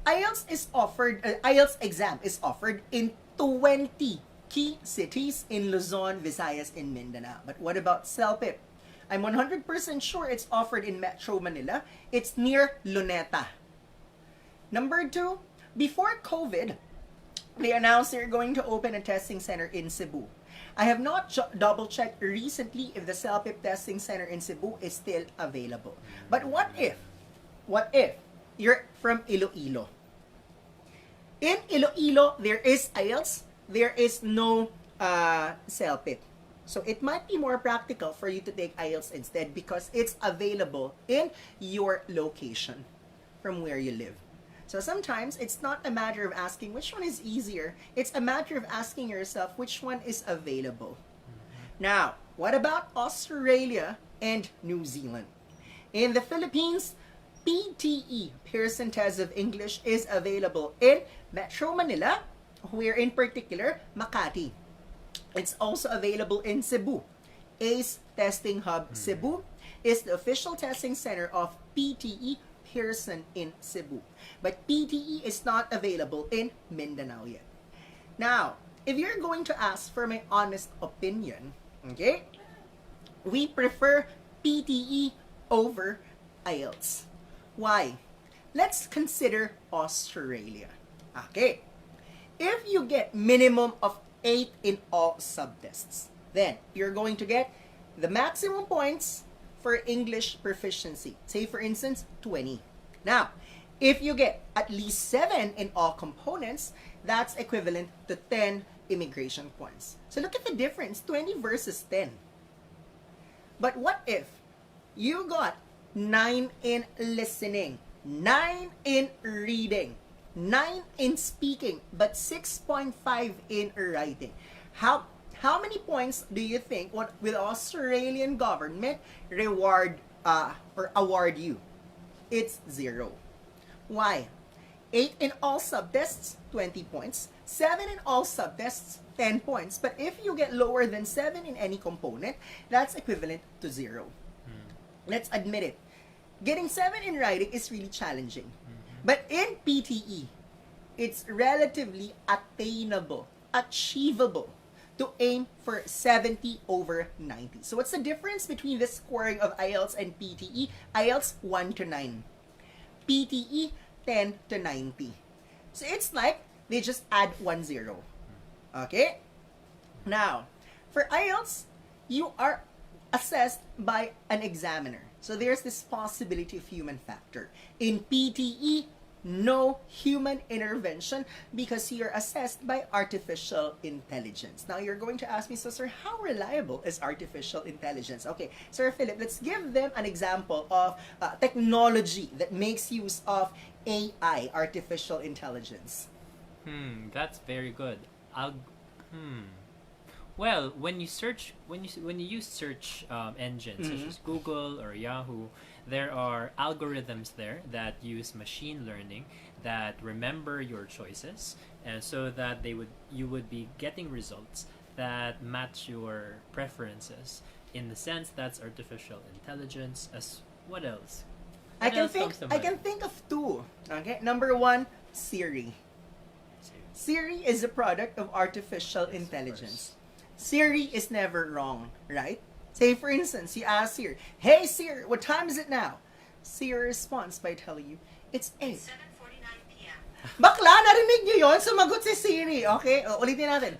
IELTS exam is offered in 20 key cities in Luzon, Visayas, and Mindanao. But what about CELPIP? I'm 100% sure it's offered in Metro Manila. It's near Luneta. Number 2, before COVID, they announced they're going to open a testing center in Cebu. I have not double-checked recently if the CELPIP testing center in Cebu is still available. But what if you're from Iloilo? In Iloilo, there is IELTS, there is no CELPIP. So it might be more practical for you to take IELTS instead because it's available in your location from where you live. So sometimes it's not a matter of asking which one is easier. It's a matter of asking yourself which one is available. Now, what about Australia and New Zealand? In the Philippines, PTE, Pearson Test of English, is available in Metro Manila, where in particular, Makati. It's also available in Cebu. ACE Testing Hub Cebu is the official testing center of PTE Pearson in Cebu. But PTE is not available in Mindanao yet. Now, if you're going to ask for my honest opinion, okay, we prefer PTE over IELTS. Why? Let's consider Australia. Okay. If you get minimum of 8 in all subtests, then you're going to get the maximum points for English proficiency. Say for instance, 20. Now, if you get at least 7 in all components, that's equivalent to 10 immigration points. So look at the difference, 20 versus 10. But what if you got 9 in listening, 9 in reading, 9 in speaking, but 6.5 in writing? How many points do you think will the Australian government reward or award you? It's 0. Why? 8 in all subtests, 20 points. 7 in all subtests, 10 points. But if you get lower than 7 in any component, that's equivalent to 0. Let's admit it. Getting 7 in writing is really challenging. But in PTE, it's relatively attainable, achievable to aim for 70 over 90. So what's the difference between the scoring of IELTS and PTE? IELTS 1 to 9. PTE 10 to 90. So it's like they just add 1 0. Okay? Now, for IELTS, you are assessed by an examiner. So there's this possibility of human factor. In PTE, no human intervention because you're assessed by artificial intelligence. Now you're going to ask me, so sir, how reliable is artificial intelligence? Okay, Sir Philip, let's give them an example of technology that makes use of AI, artificial intelligence. That's very good. Well, when you use search engines such as Google or Yahoo, there are algorithms there that use machine learning that remember your choices, and so that you would be getting results that match your preferences. In the sense, that's artificial intelligence. As what else? I can think of 2. Okay, number 1, Siri. Siri is a product of artificial intelligence. Siri is never wrong, right? Say for instance, you ask Siri, "Hey Siri, what time is it now?" Siri responds by telling you, "It's 8." 7:49 p.m. Bakla, narinig niyo yun? Sumagot si Siri. Okay, ulitin natin.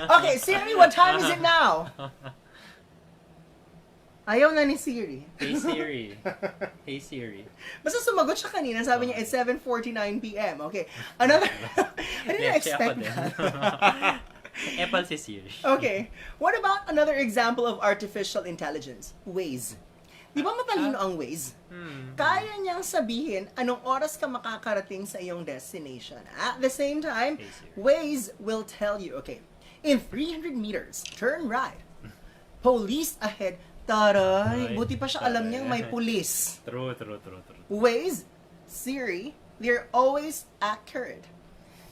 Okay, Siri, what time is it now? Ayaw na ni Siri. Hey Siri. Hey Siri. Basta sumagot siya kanina, sabi niya, it's 7:49 p.m. Okay. Another, I didn't expect that. Apple si Siri. Okay. What about another example of artificial intelligence? Waze. Di ba matalino ang Waze? Kaya niyang sabihin anong oras ka makakarating sa iyong destination. At the same time, Waze will tell you, okay, in 300 meters, turn right. Police ahead, Taray, Ay, buti pa siya alam taray. niyang may pulis. True. Waze, Siri, they're always accurate.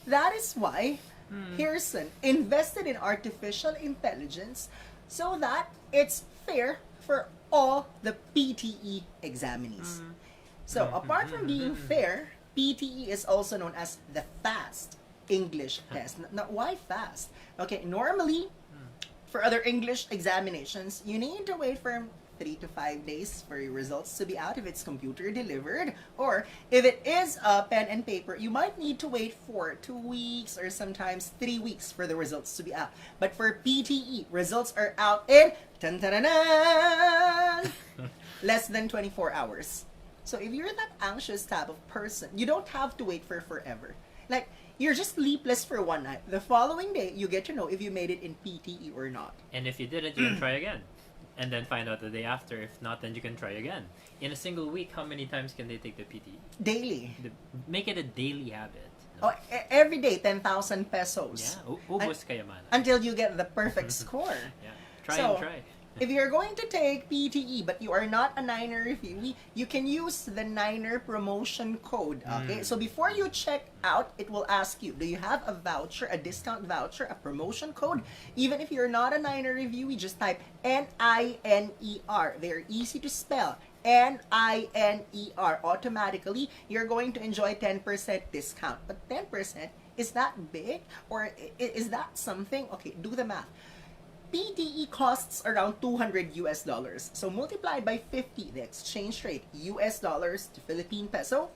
That is why Pearson invested in artificial intelligence so that it's fair for all the PTE examinees. So, apart from being fair, PTE is also known as the fast English test. Now, why fast? Okay, normally, for other English examinations, you need to wait for 3 to 5 days for your results to be out if it's computer delivered, or if it is pen and paper, you might need to wait for 2 weeks or sometimes 3 weeks for the results to be out. But for PTE, results are out in less than 24 hours. So if you're that anxious type of person, you don't have to wait for forever. Like, you're just sleepless for one night. The following day, you get to know if you made it in PTE or not. And if you didn't, you can try again. And then find out the day after. If not, then you can try again. In a single week, how many times can they take the PTE? Daily. Make it a daily habit. Oh, every day, 10,000 pesos. Yeah, ubos kayamanan. Until you get the perfect score. Yeah, try. If you're going to take PTE but you are not a Niner reviewee, you can use the Niner promotion code. Okay, so before you check out, it will ask you, do you have a voucher, a discount voucher, a promotion code? Even if you're not a Niner reviewee, just type NINER. They're easy to spell. NINER. Automatically, you're going to enjoy 10% discount. But 10%, is that big? Or is that something? Okay, do the math. PTE costs around $200 US. So multiplied by 50, the exchange rate, US dollars to Philippine peso,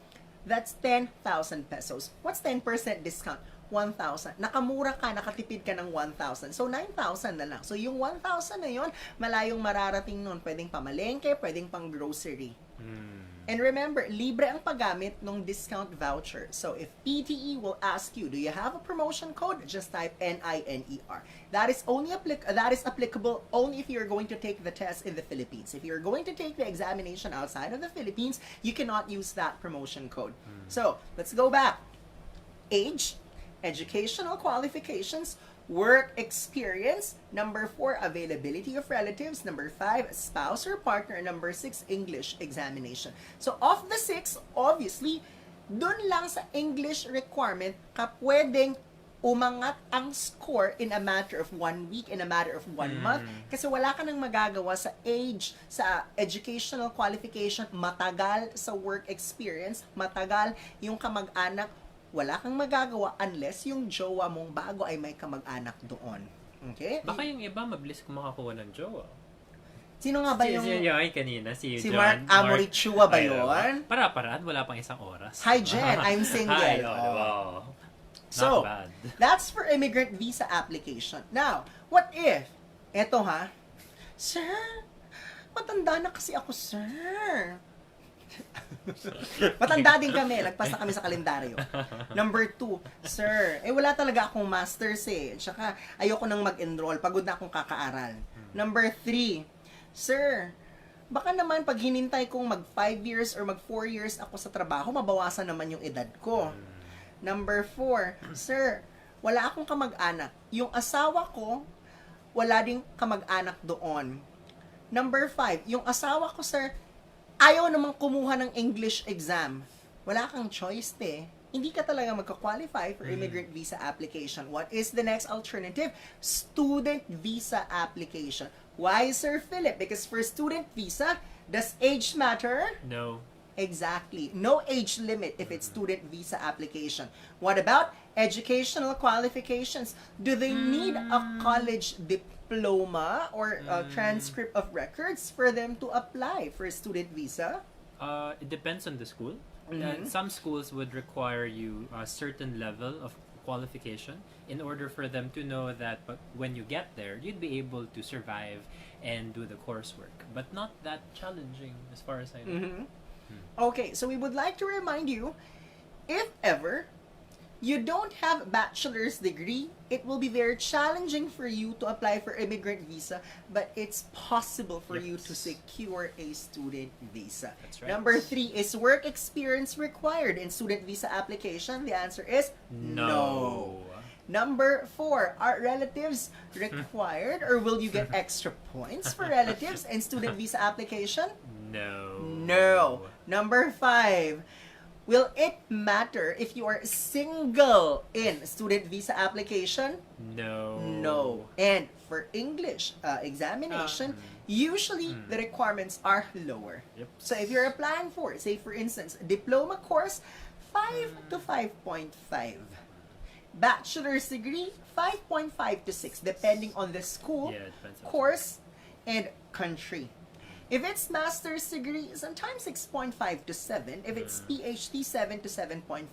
that's 10,000 pesos. What's 10% discount? 1,000. Nakamura ka, nakatipid ka ng 1,000. So 9,000 na lang. So yung 1,000 na yun, malayong mararating nun. Pwedeng pamalengke, pwedeng pang grocery. And remember, libre ang paggamit ng discount voucher. So if PTE will ask you, do you have a promotion code? Just type NINER. That is applicable only if you're going to take the test in the Philippines. If you're going to take the examination outside of the Philippines, you cannot use that promotion code. So let's go back. Age, educational qualifications, work experience, number 4, availability of relatives, number 5, spouse or partner, number 6, English examination. So, of the 6, obviously, dun lang sa English requirement ka pwedeng umangat ang score in a matter of 1 week, in a matter of 1 month. Kasi wala ka nang magagawa sa age, sa educational qualification, matagal sa work experience, matagal yung kamag-anak, wala kang magagawa unless yung jowa mong bago ay may kamag-anak doon. Okay? Baka yung iba mabilis kung makakuha ng jowa. Sino nga ba yung... Yung kanina, si Si John, Mark Amorichua ba yun? Para-paraan, wala pang isang oras. Hi, Jen. I'm single. Hi, wow. So, Not bad. that's for immigrant visa application. Now, what if, eto ha, Sir, matanda na kasi ako, sir. Matanda din kami, lagpas na kami sa kalendaryo. Number 2, sir, wala talaga akong masters Tsaka ayoko nang mag-enroll, pagod na akong kakaaral. Number 3, sir, baka naman pag hinintay kong mag 5 years or mag 4 years ako sa trabaho, mabawasan naman yung edad ko. Number 4, sir, wala akong kamag-anak. Yung asawa ko, wala ding kamag-anak doon. Number 5, yung asawa ko, sir, ayaw namang kumuha ng English exam. Wala kang choice, Hindi ka talaga magka-qualify for immigrant visa application. What is the next alternative? Student visa application. Why, Sir Philip? Because for student visa, does age matter? No. Exactly. No age limit if it's student visa application. What about educational qualifications? Do they need a college diploma or a transcript of records for them to apply for a student visa? It depends on the school. Some schools would require you a certain level of qualification in order for them to know that when you get there, you'd be able to survive and do the coursework. But not that challenging as far as I know. Okay, so we would like to remind you, if ever you don't have a bachelor's degree, it will be very challenging for you to apply for immigrant visa, but it's possible for you to secure a student visa. That's right. Number 3, is work experience required in student visa application? The answer is No. Number 4, are relatives required, or will you get extra points for relatives in student visa application? No. No. Number 5, will it matter if you are single in student visa application? No. No. And for English examination, usually the requirements are lower. Yep. So if you're applying for, say for instance, diploma course, 5 to 5.5. Bachelor's degree, 5.5 to 6, depending on the school, Yeah, it depends on course, and country. If it's master's degree, sometimes 6.5 to 7. If it's PhD, 7 to 7.5.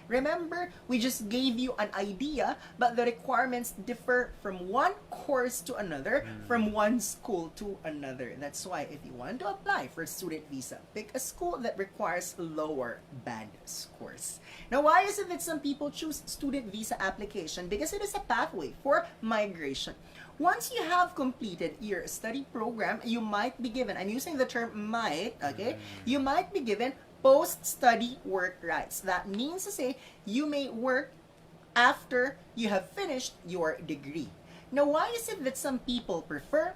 Remember, we just gave you an idea, but the requirements differ from one course to another, from one school to another. That's why if you want to apply for student visa, pick a school that requires lower band scores. Now, why is it that some people choose student visa application? Because it is a pathway for migration. Once you have completed your study program, you might be given, I'm using the term might, okay? You might be given post-study work rights. That means to say, you may work after you have finished your degree. Now, why is it that some people prefer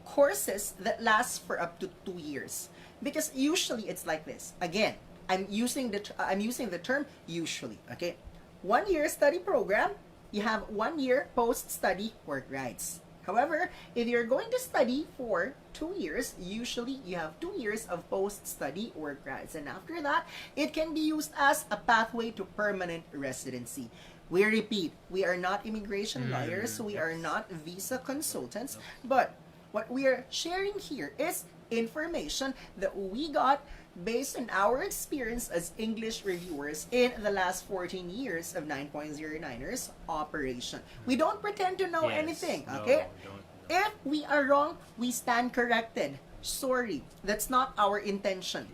courses that last for up to 2 years? Because usually it's like this. Again, I'm using the term usually, okay? 1 year study program, you have 1 year post-study work rights. However, if you're going to study for 2 years, usually you have 2 years of post-study work rights. And after that, it can be used as a pathway to permanent residency. We repeat, we are not immigration lawyers, we are not visa consultants, but what we are sharing here is information that we got based on our experience as English reviewers in the last 14 years of 9.09ers operation. We don't pretend to know anything, okay? No. If we are wrong, we stand corrected. Sorry, that's not our intention.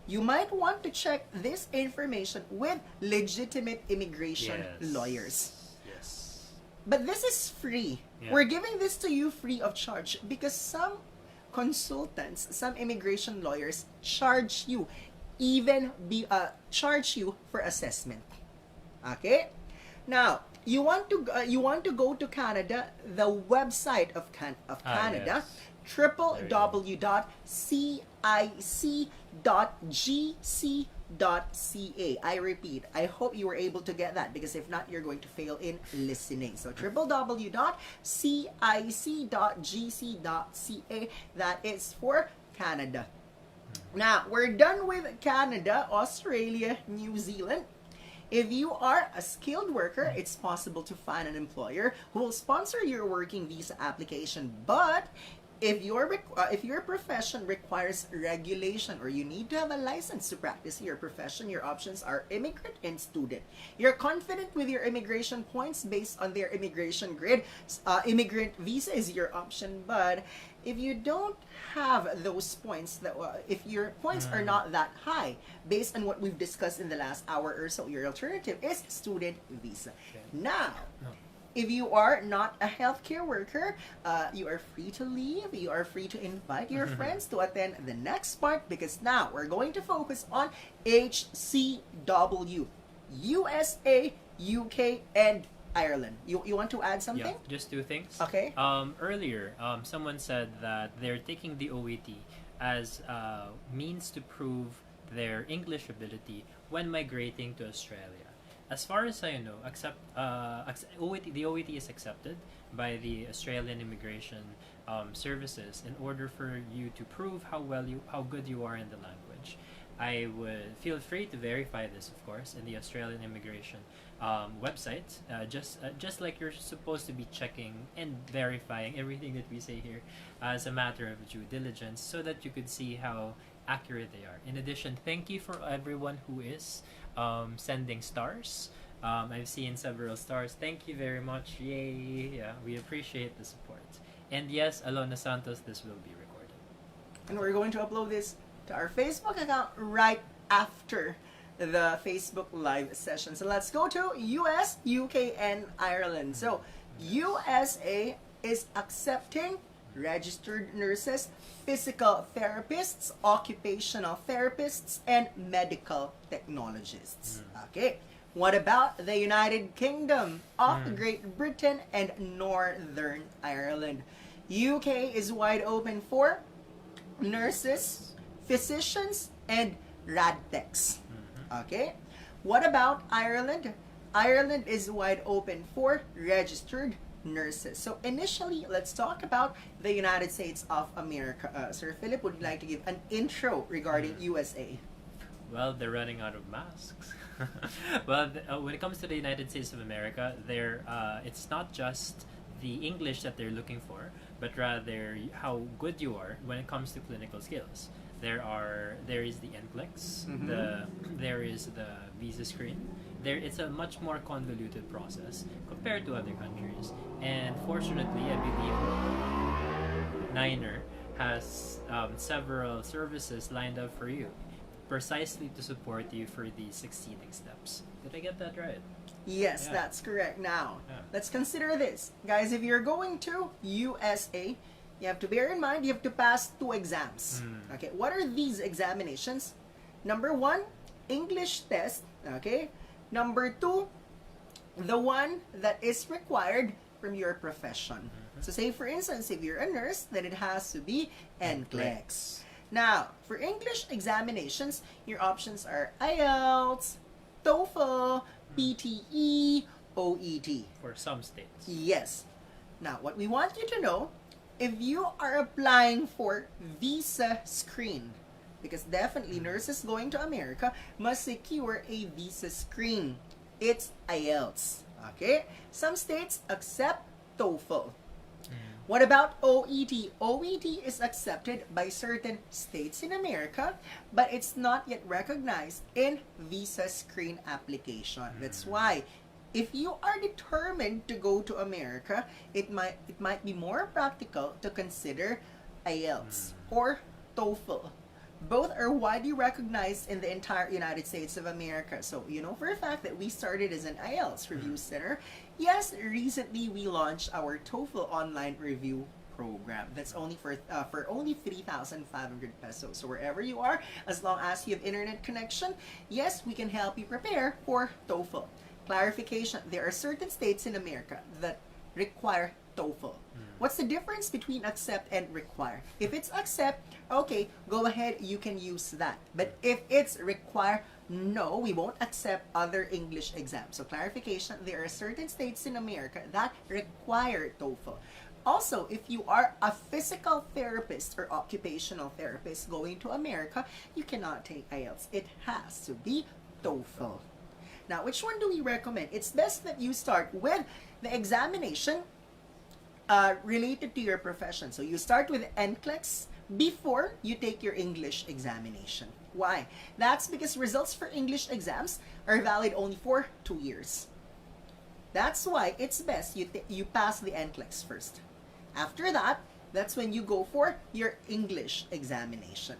You might want to check this information with legitimate immigration lawyers. Yes. But this is free. Yeah. We're giving this to you free of charge because some consultants, some immigration lawyers charge you for assessment. Okay? Now, you want to go to Canada, the website of Canada, www.cic.gc.ca. I repeat, I hope you were able to get that because if not, you're going to fail in listening. So www.cic.gc.ca, that is for Canada. Now, we're done with Canada, Australia, New Zealand. If you are a skilled worker, it's possible to find an employer who will sponsor your working visa application. But if your profession requires regulation or you need to have a license to practice your profession, your options are immigrant and student. You're confident with your immigration points based on their immigration grid. Immigrant visa is your option, but if you don't have those points, if your points are not that high, based on what we've discussed in the last hour or so, your alternative is student visa. Now, if you are not a healthcare worker, you are free to leave. You are free to invite your friends to attend the next part because now we're going to focus on HCW, USA, UK, and Ireland. You want to add something? Yeah, just 2 things. Okay. Earlier, someone said that they're taking the OET as a means to prove their English ability when migrating to Australia. As far as I know, the OET is accepted by the Australian Immigration Services in order for you to prove how good you are in the language. I would feel free to verify this, of course, in the Australian Immigration website, just like you're supposed to be checking and verifying everything that we say here as a matter of due diligence, so that you could see how accurate they are. In addition, thank you for everyone who is sending stars. I've seen several stars. Thank you very much. Yay! Yeah, we appreciate the support. And yes, Alona Santos, this will be recorded. And we're going to upload this to our Facebook account right after the Facebook live session. So let's go to US, UK, and Ireland. So USA is accepting registered nurses, physical therapists, occupational therapists, and medical technologists. Okay. What about the United Kingdom of Great Britain and Northern Ireland? UK is wide open for nurses, physicians, and Radtechs. Okay? What about Ireland? Ireland is wide open for registered nurses. So initially, let's talk about the United States of America. Sir Philip, would you like to give an intro regarding USA? Well, they're running out of masks. Well, when it comes to the United States of America, it's not just the English that they're looking for, but rather how good you are when it comes to clinical skills. There is the NCLEX, there is the visa screen. It's a much more convoluted process compared to other countries. And fortunately, I believe Niner has several services lined up for you, precisely to support you for the succeeding steps. Did I get that right? Yes, Yeah. that's correct. Now, Yeah. let's consider this. Guys, if you're going to USA, you have to bear in mind you have to pass 2 exams. Okay, what are these examinations? Number 1, English test. Okay. Number 2, the one that is required from your profession. So say for instance, if you're a nurse, then it has to be NCLEX. Now, for English examinations, your options are Ielts, TOEFL, PTE, OET. For some states. Yes. Now, what we want you to know, if you are applying for visa screen, because definitely nurses going to America must secure a visa screen. It's Ielts. Okay? Some states accept TOEFL. What about OET? OET is accepted by certain states in America, but it's not yet recognized in visa screen application. That's why if you are determined to go to America, it might be more practical to consider Ielts or TOEFL. Both are widely recognized in the entire United States of America. So, you know for a fact that we started as an IELTS review center. Yes, recently we launched our TOEFL online review program. That's only for only 3,500 pesos. So wherever you are, as long as you have internet connection, yes, we can help you prepare for TOEFL. Clarification, there are certain states in America that require TOEFL. What's the difference between accept and require? If it's accept, okay, go ahead, you can use that. But if it's require, no, we won't accept other English exams. So clarification, there are certain states in America that require TOEFL. Also, if you are a physical therapist or occupational therapist going to America, you cannot take IELTS. It has to be TOEFL. Now, which one do we recommend? It's best that you start with the examination related to your profession. So you start with NCLEX before you take your English examination. Why? That's because results for English exams are valid only for 2 years. That's why it's best you pass the NCLEX first. After that, that's when you go for your English examination.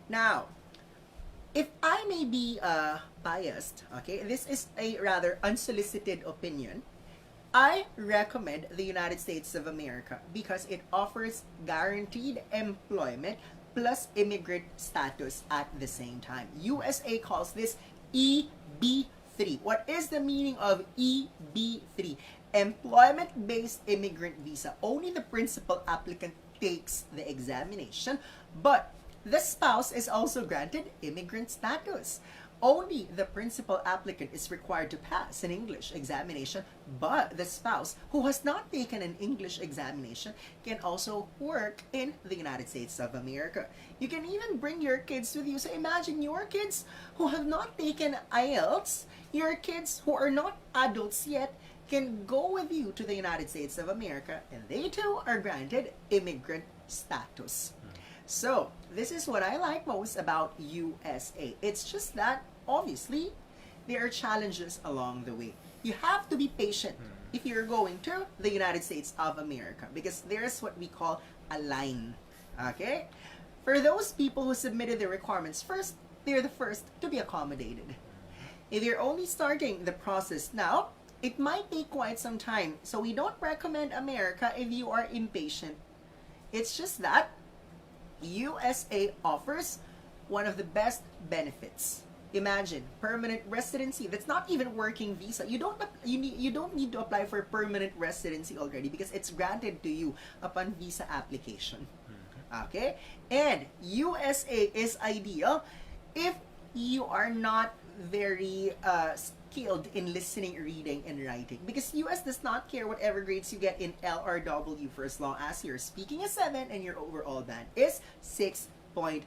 Now, if I may be biased, okay, this is a rather unsolicited opinion. I recommend the United States of America because it offers guaranteed employment plus immigrant status at the same time. USA calls this EB3. What is the meaning of EB3? Employment-based immigrant visa. Only the principal applicant takes the examination, but the spouse is also granted immigrant status. Only the principal applicant is required to pass an English examination, but the spouse who has not taken an English examination can also work in the United States of America. You can even bring your kids with you. So imagine your kids who have not taken IELTS, your kids who are not adults yet, can go with you to the United States of America, and they too are granted immigrant status. So, this is what I like most about USA. It's just that, obviously, there are challenges along the way. You have to be patient if you're going to the United States of America because there's what we call a line. Okay? For those people who submitted their requirements first, they're the first to be accommodated. If you're only starting the process now, it might take quite some time. So we don't recommend America if you are impatient. It's just that USA offers one of the best benefits. Imagine permanent residency. That's not even working visa. You don't need to apply for permanent residency already because it's granted to you upon visa application. Okay? And USA is ideal if you are not very skilled in listening, reading, and writing. Because US does not care whatever grades you get in L or W for as long as your speaking is 7 and your overall band is 6.5.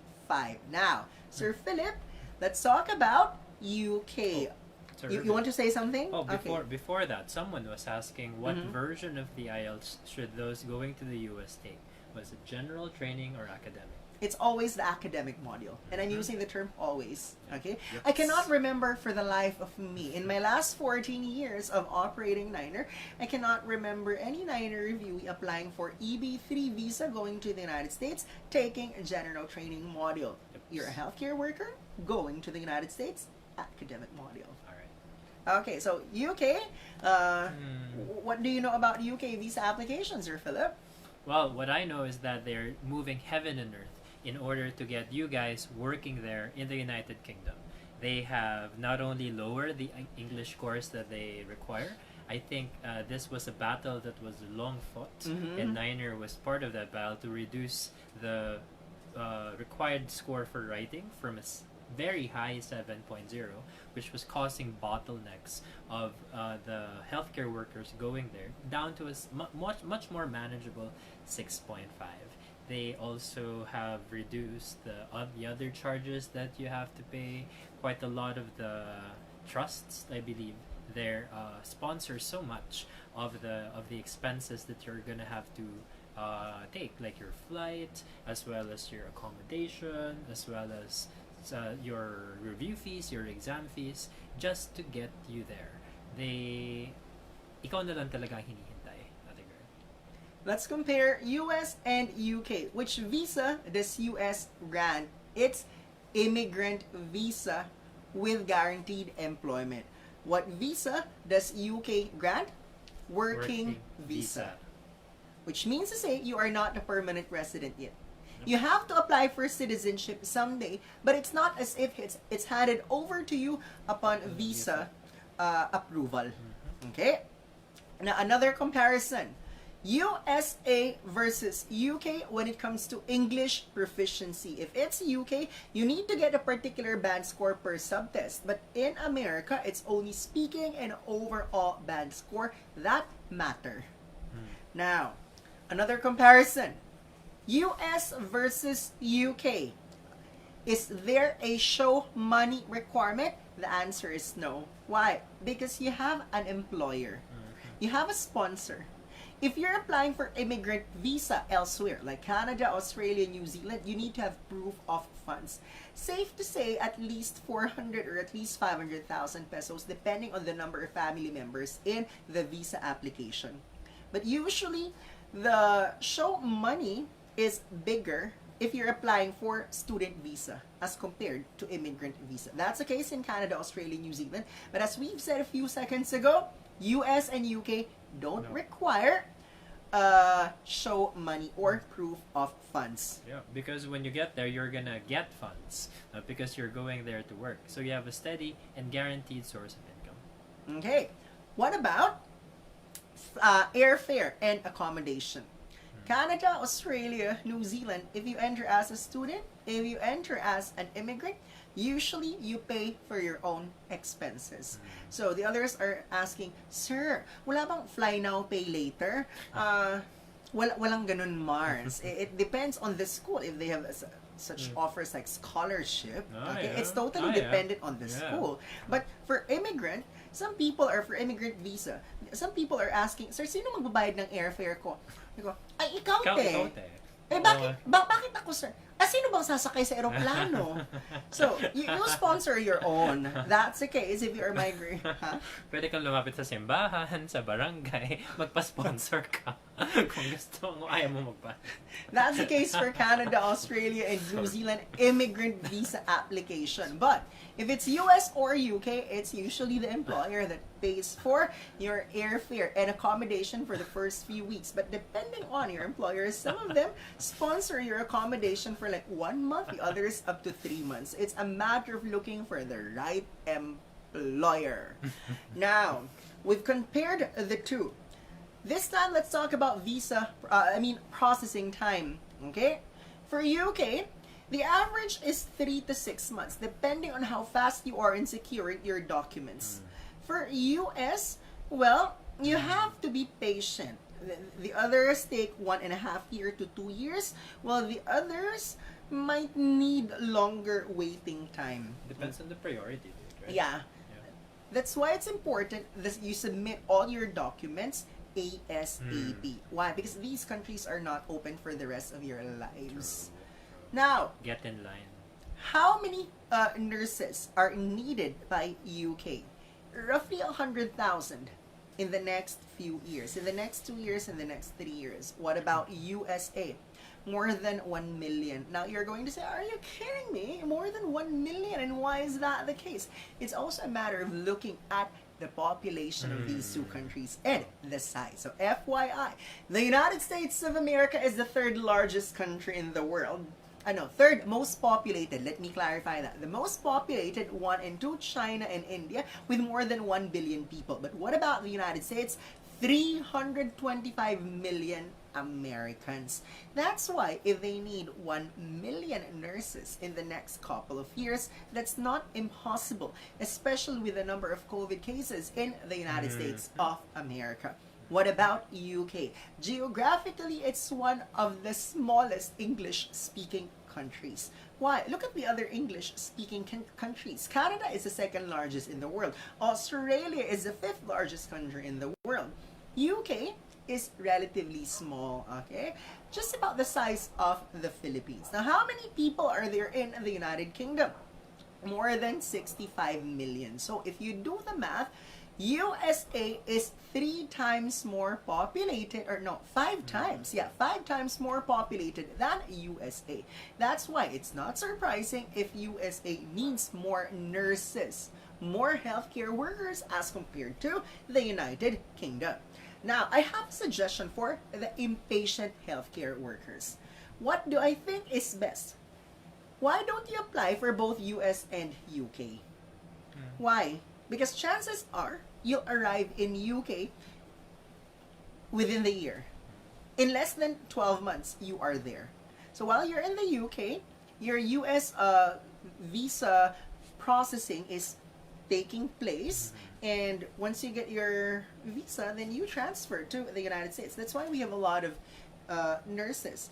Now, Sir Philip, let's talk about UK. You want to say something? Oh, before that, someone was asking what version of the Ielts should those going to the US take? Was it general, training, or academic? It's always the academic module. And I'm using the term always. Okay? Yep. I cannot remember for the life of me. In my last 14 years of operating Niner, I cannot remember any Niner reviewee applying for EB3 visa going to the United States, taking a general training module. Yep. You're a healthcare worker, going to the United States, academic module. Alright. Okay, so UK, what do you know about UK visa applications, Sir Philip? Well, what I know is that they're moving heaven and earth in order to get you guys working there in the United Kingdom. They have not only lowered the English course that they require. I think this was a battle that was long fought, and Niner was part of that battle to reduce the required score for writing from a very high 7.0, which was causing bottlenecks of the healthcare workers going there, down to a much more manageable 6.5. They also have reduced the other charges that you have to pay. Quite a lot of the trusts, I believe, their sponsor so much of the expenses that you're gonna have to take, like your flight, as well as your accommodation, as well as your review fees, your exam fees, just to get you there. Ikaw na lang talaga hinihintay, ate girl. Let's compare US and UK. Which visa does US grant? It's Immigrant Visa with guaranteed employment. What visa does UK grant? Working visa. Which means to say you are not a permanent resident yet. You have to apply for citizenship someday, but it's not as if it's handed over to you upon visa approval. Okay? Now, another comparison. USA versus UK when it comes to English proficiency. If it's UK, you need to get a particular band score per subtest. But in America, it's only speaking and overall band score that matter. Now, another comparison. US versus UK. Is there a show money requirement? The answer is no. Why? Because you have an employer. You have a sponsor. If you're applying for immigrant visa elsewhere, like Canada, Australia, New Zealand, you need to have proof of funds. Safe to say at least 400 or at least 500,000 pesos, depending on the number of family members in the visa application. But usually, the show money is bigger if you're applying for student visa as compared to immigrant visa. That's the case in Canada, Australia, New Zealand. But as we've said a few seconds ago, US and UK don't require show money or proof of funds. Yeah, because when you get there, you're gonna get funds because you're going there to work. So you have a steady and guaranteed source of income. Okay, what about airfare and accommodation? Canada, Australia, New Zealand, if you enter as a student, if you enter as an immigrant, usually you pay for your own expenses. So the others are asking, Sir, wala bang fly now, pay later? Walang ganun, Mars. It depends on the school. If they have such offers like scholarship, it's totally dependent on the school. But for immigrant, some people are for immigrant visa. Some people are asking, Sir, sino magbabayad ng airfare ko? Ay, ikaw te. Bakit ako, sir? Sino bang sasakay sa eroplano? So, you sponsor your own. That's the case if you're migrant. Huh? Pwede kang lumapit sa simbahan, sa barangay, magpa-sponsor ka. Kung gusto mo, ayaw mo magpa. That's the case for Canada, Australia, and New Zealand immigrant visa application. But if it's US or UK, it's usually the employer that pays for your airfare and accommodation for the first few weeks. But depending on your employer, some of them sponsor your accommodation for for like 1 month, the others up to 3 months. It's a matter of looking for the right employer. Now, we've compared the two. This time, let's talk about processing time. Okay? For UK, the average is 3 to 6 months, depending on how fast you are in securing your documents. For US, well, you have to be patient. The others take 1.5 years to 2 years, while the others might need longer waiting time. Depends on the priority date, right? Yeah. That's why it's important that you submit all your documents ASAP. Why? Because these countries are not open for the rest of your lives. Now, get in line. How many nurses are needed by UK? Roughly 100,000 in the next few years. In the next 2 years, in the next 3 years. What about USA? More than 1 million. Now you're going to say, are you kidding me? More than 1 million, and why is that the case? It's also a matter of looking at the population of these two countries and the size. So FYI, the United States of America is the third largest country in the world. Third most populated. Let me clarify that. The most populated, 1 and 2, China and India, with more than 1 billion people. But what about the United States? 325 million Americans. That's why if they need 1 million nurses in the next couple of years, that's not impossible, especially with the number of COVID cases in the United States of America. What about UK? Geographically, it's one of the smallest English-speaking countries. Why? Look at the other English-speaking countries. Canada is the second largest in the world. Australia is the 5th largest country in the world. UK is relatively small, okay? Just about the size of the Philippines. Now, how many people are there in the United Kingdom? More than 65 million. So, if you do the math, USA is 3 times more populated, or no, 5 times, 5 times more populated than USA. That's why it's not surprising if USA needs more nurses, more healthcare workers as compared to the United Kingdom. Now, I have a suggestion for the impatient healthcare workers. What do I think is best? Why don't you apply for both US and UK? Why? Because chances are you'll arrive in UK within the year. In less than 12 months, you are there. So while you're in the UK, your US visa processing is taking place. And once you get your visa, then you transfer to the United States. That's why we have a lot of nurses.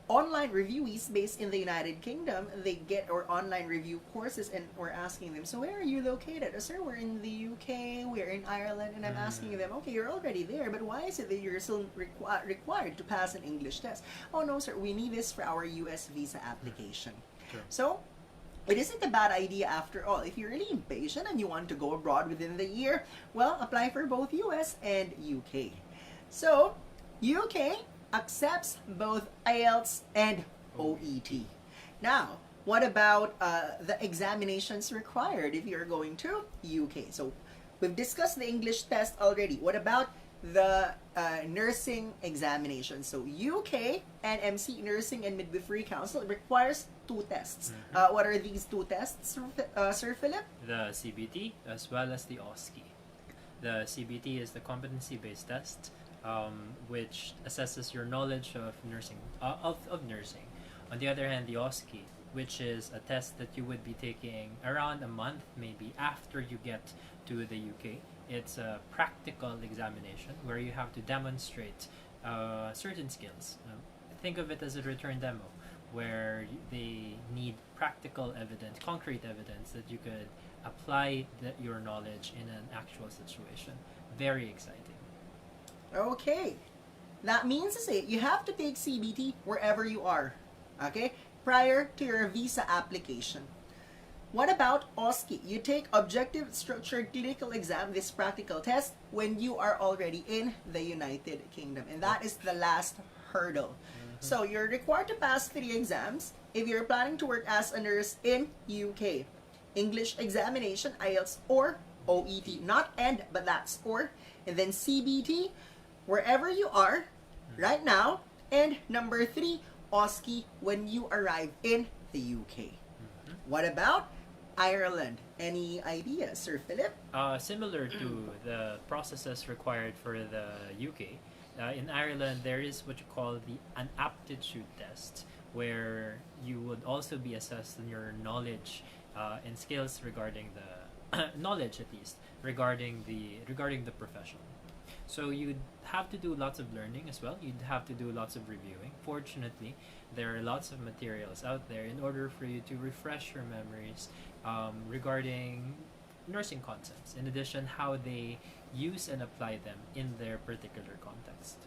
Online reviewees based in the United Kingdom, they get our online review courses, and we're asking them, so where are you located? Sir, we're in the UK, we're in Ireland, and I'm asking them, okay, you're already there, but why is it that you're still required to pass an English test? Oh no, sir, we need this for our US visa application. Sure. So, it isn't a bad idea after all. If you're really impatient and you want to go abroad within the year, well, apply for both US and UK. So, UK accepts both Ielts and OET. Now, what about the examinations required if you're going to UK? So, we've discussed the English test already. What about the nursing examination? So, UK NMC, Nursing and Midwifery Council, requires 2 tests. What are these 2 tests, Sir Philip? The CBT as well as the OSCE. The CBT is the competency-based test, which assesses your knowledge of nursing. Of nursing. On the other hand, the OSCE, which is a test that you would be taking around a month, maybe after you get to the UK. It's a practical examination where you have to demonstrate certain skills. Think of it as a return demo, where they need practical evidence, concrete evidence that you could apply your knowledge in an actual situation. Very exciting. Okay. That means to say you have to take CBT wherever you are, okay, prior to your visa application. What about OSCE? You take objective structured clinical exam, this practical test, when you are already in the United Kingdom. And that is the last hurdle. So you're required to pass 3 exams if you're planning to work as a nurse in UK. English examination, IELTS, or OET. Not and, but that's or. And then CBT, wherever you are right now. And number 3, OSCE when you arrive in the UK. What about Ireland? Any ideas, Sir Philip? Similar to the processes required for the UK, in Ireland there is what you call an aptitude test, where you would also be assessed in your knowledge and skills regarding the knowledge, at least regarding the profession. So you'd have to do lots of learning as well. You'd have to do lots of reviewing. Fortunately, there are lots of materials out there in order for you to refresh your memories regarding nursing concepts. In addition, how they use and apply them in their particular context.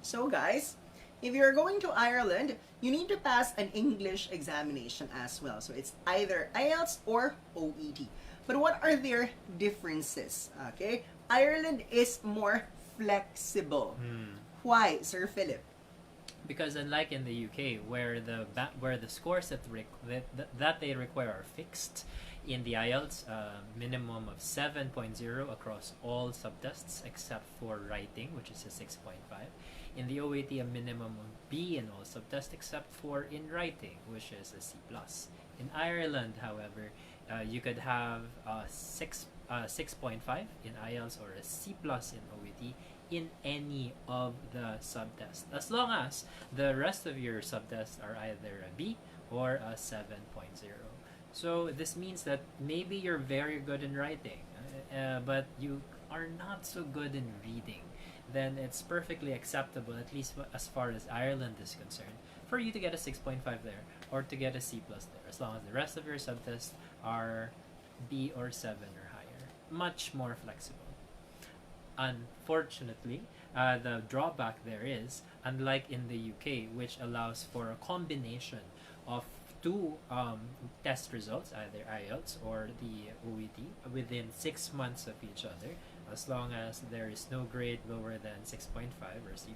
So guys, if you're going to Ireland, you need to pass an English examination as well. So it's either Ielts or OET. But what are their differences? Okay, Ireland is more flexible. Why, Sir Philip? Because unlike in the UK, where the scores that they require are fixed, in the Ielts, minimum of 7.0 across all subtests except for writing, which is a 6.5. In the OAT, a minimum of B in all subtests except for in writing, which is a C+. In Ireland, however, you could have 6.5 in Ielts or a C+ in OAT in any of the subtests, as long as the rest of your subtests are either a B or a 7.0. So this means that maybe you're very good in writing, but you are not so good in reading. Then it's perfectly acceptable, at least as far as Ireland is concerned, for you to get a 6.5 there or to get a C+ there, as long as the rest of your subtests are B or 7 or higher. Much more flexible. Unfortunately, the drawback there is, unlike in the UK, which allows for a combination of two test results, either Ielts or the OET, within 6 months of each other, as long as there is no grade lower than 6.5 or C+.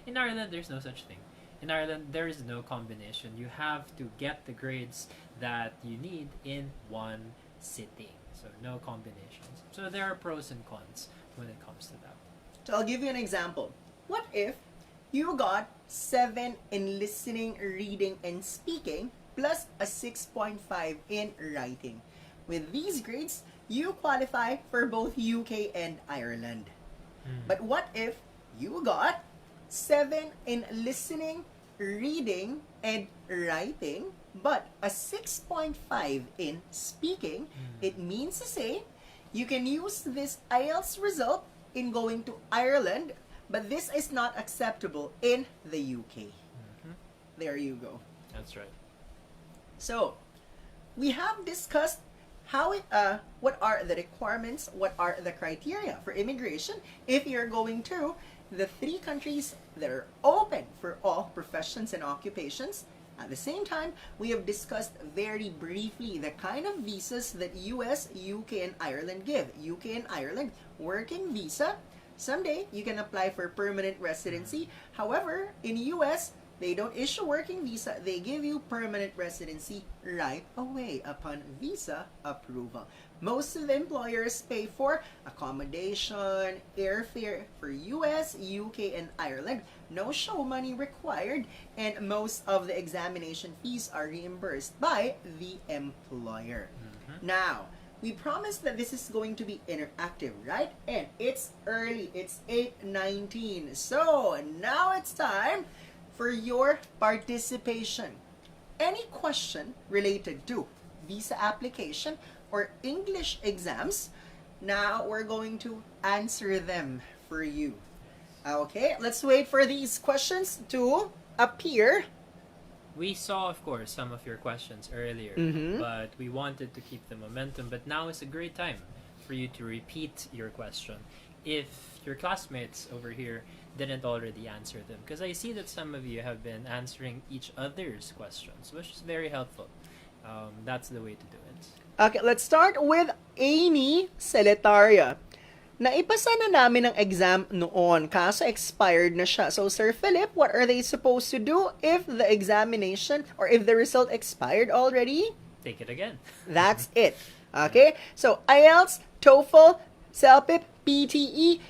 In Ireland, there's no such thing. In Ireland, there is no combination. You have to get the grades that you need in one sitting. So no combinations. So there are pros and cons when it comes to that. So I'll give you an example. What if you got 7 in listening, reading, and speaking, plus a 6.5 in writing? With these grades, you qualify for both UK and Ireland. But what if you got 7 in listening, reading, and writing, but a 6.5 in speaking? It means to say, you can use this Ielts result in going to Ireland, but this is not acceptable in the UK. There you go. That's right. So, we have discussed what are the requirements, what are the criteria for immigration if you're going to the 3 countries that are open for all professions and occupations. At the same time, we have discussed very briefly the kind of visas that US, UK, and Ireland give. UK and Ireland, working visa. Someday, you can apply for permanent residency. However, in US, they don't issue working visa. They give you permanent residency right away upon visa approval. Most of the employers pay for accommodation, airfare for US, UK, and Ireland. No show money required, and most of the examination fees are reimbursed by the employer. Now, we promised that this is going to be interactive, right? And it's early. It's 8:19. So, now it's time for your participation. Any question related to visa application or English exams, now we're going to answer them for you. Okay, let's wait for these questions to appear. We saw, of course, some of your questions earlier, but we wanted to keep the momentum. But now is a great time for you to repeat your question if your classmates over here didn't already answer them. Because I see that some of you have been answering each other's questions, which is very helpful. That's the way to do it. Okay, let's start with Amy Celetaria. Naipasa na namin ang exam noon, kaso expired na siya. So, Sir Philip, what are they supposed to do if the examination or if the result expired already? Take it again. That's it. Okay? So, IELTS, TOEFL, CELPIP, PTE,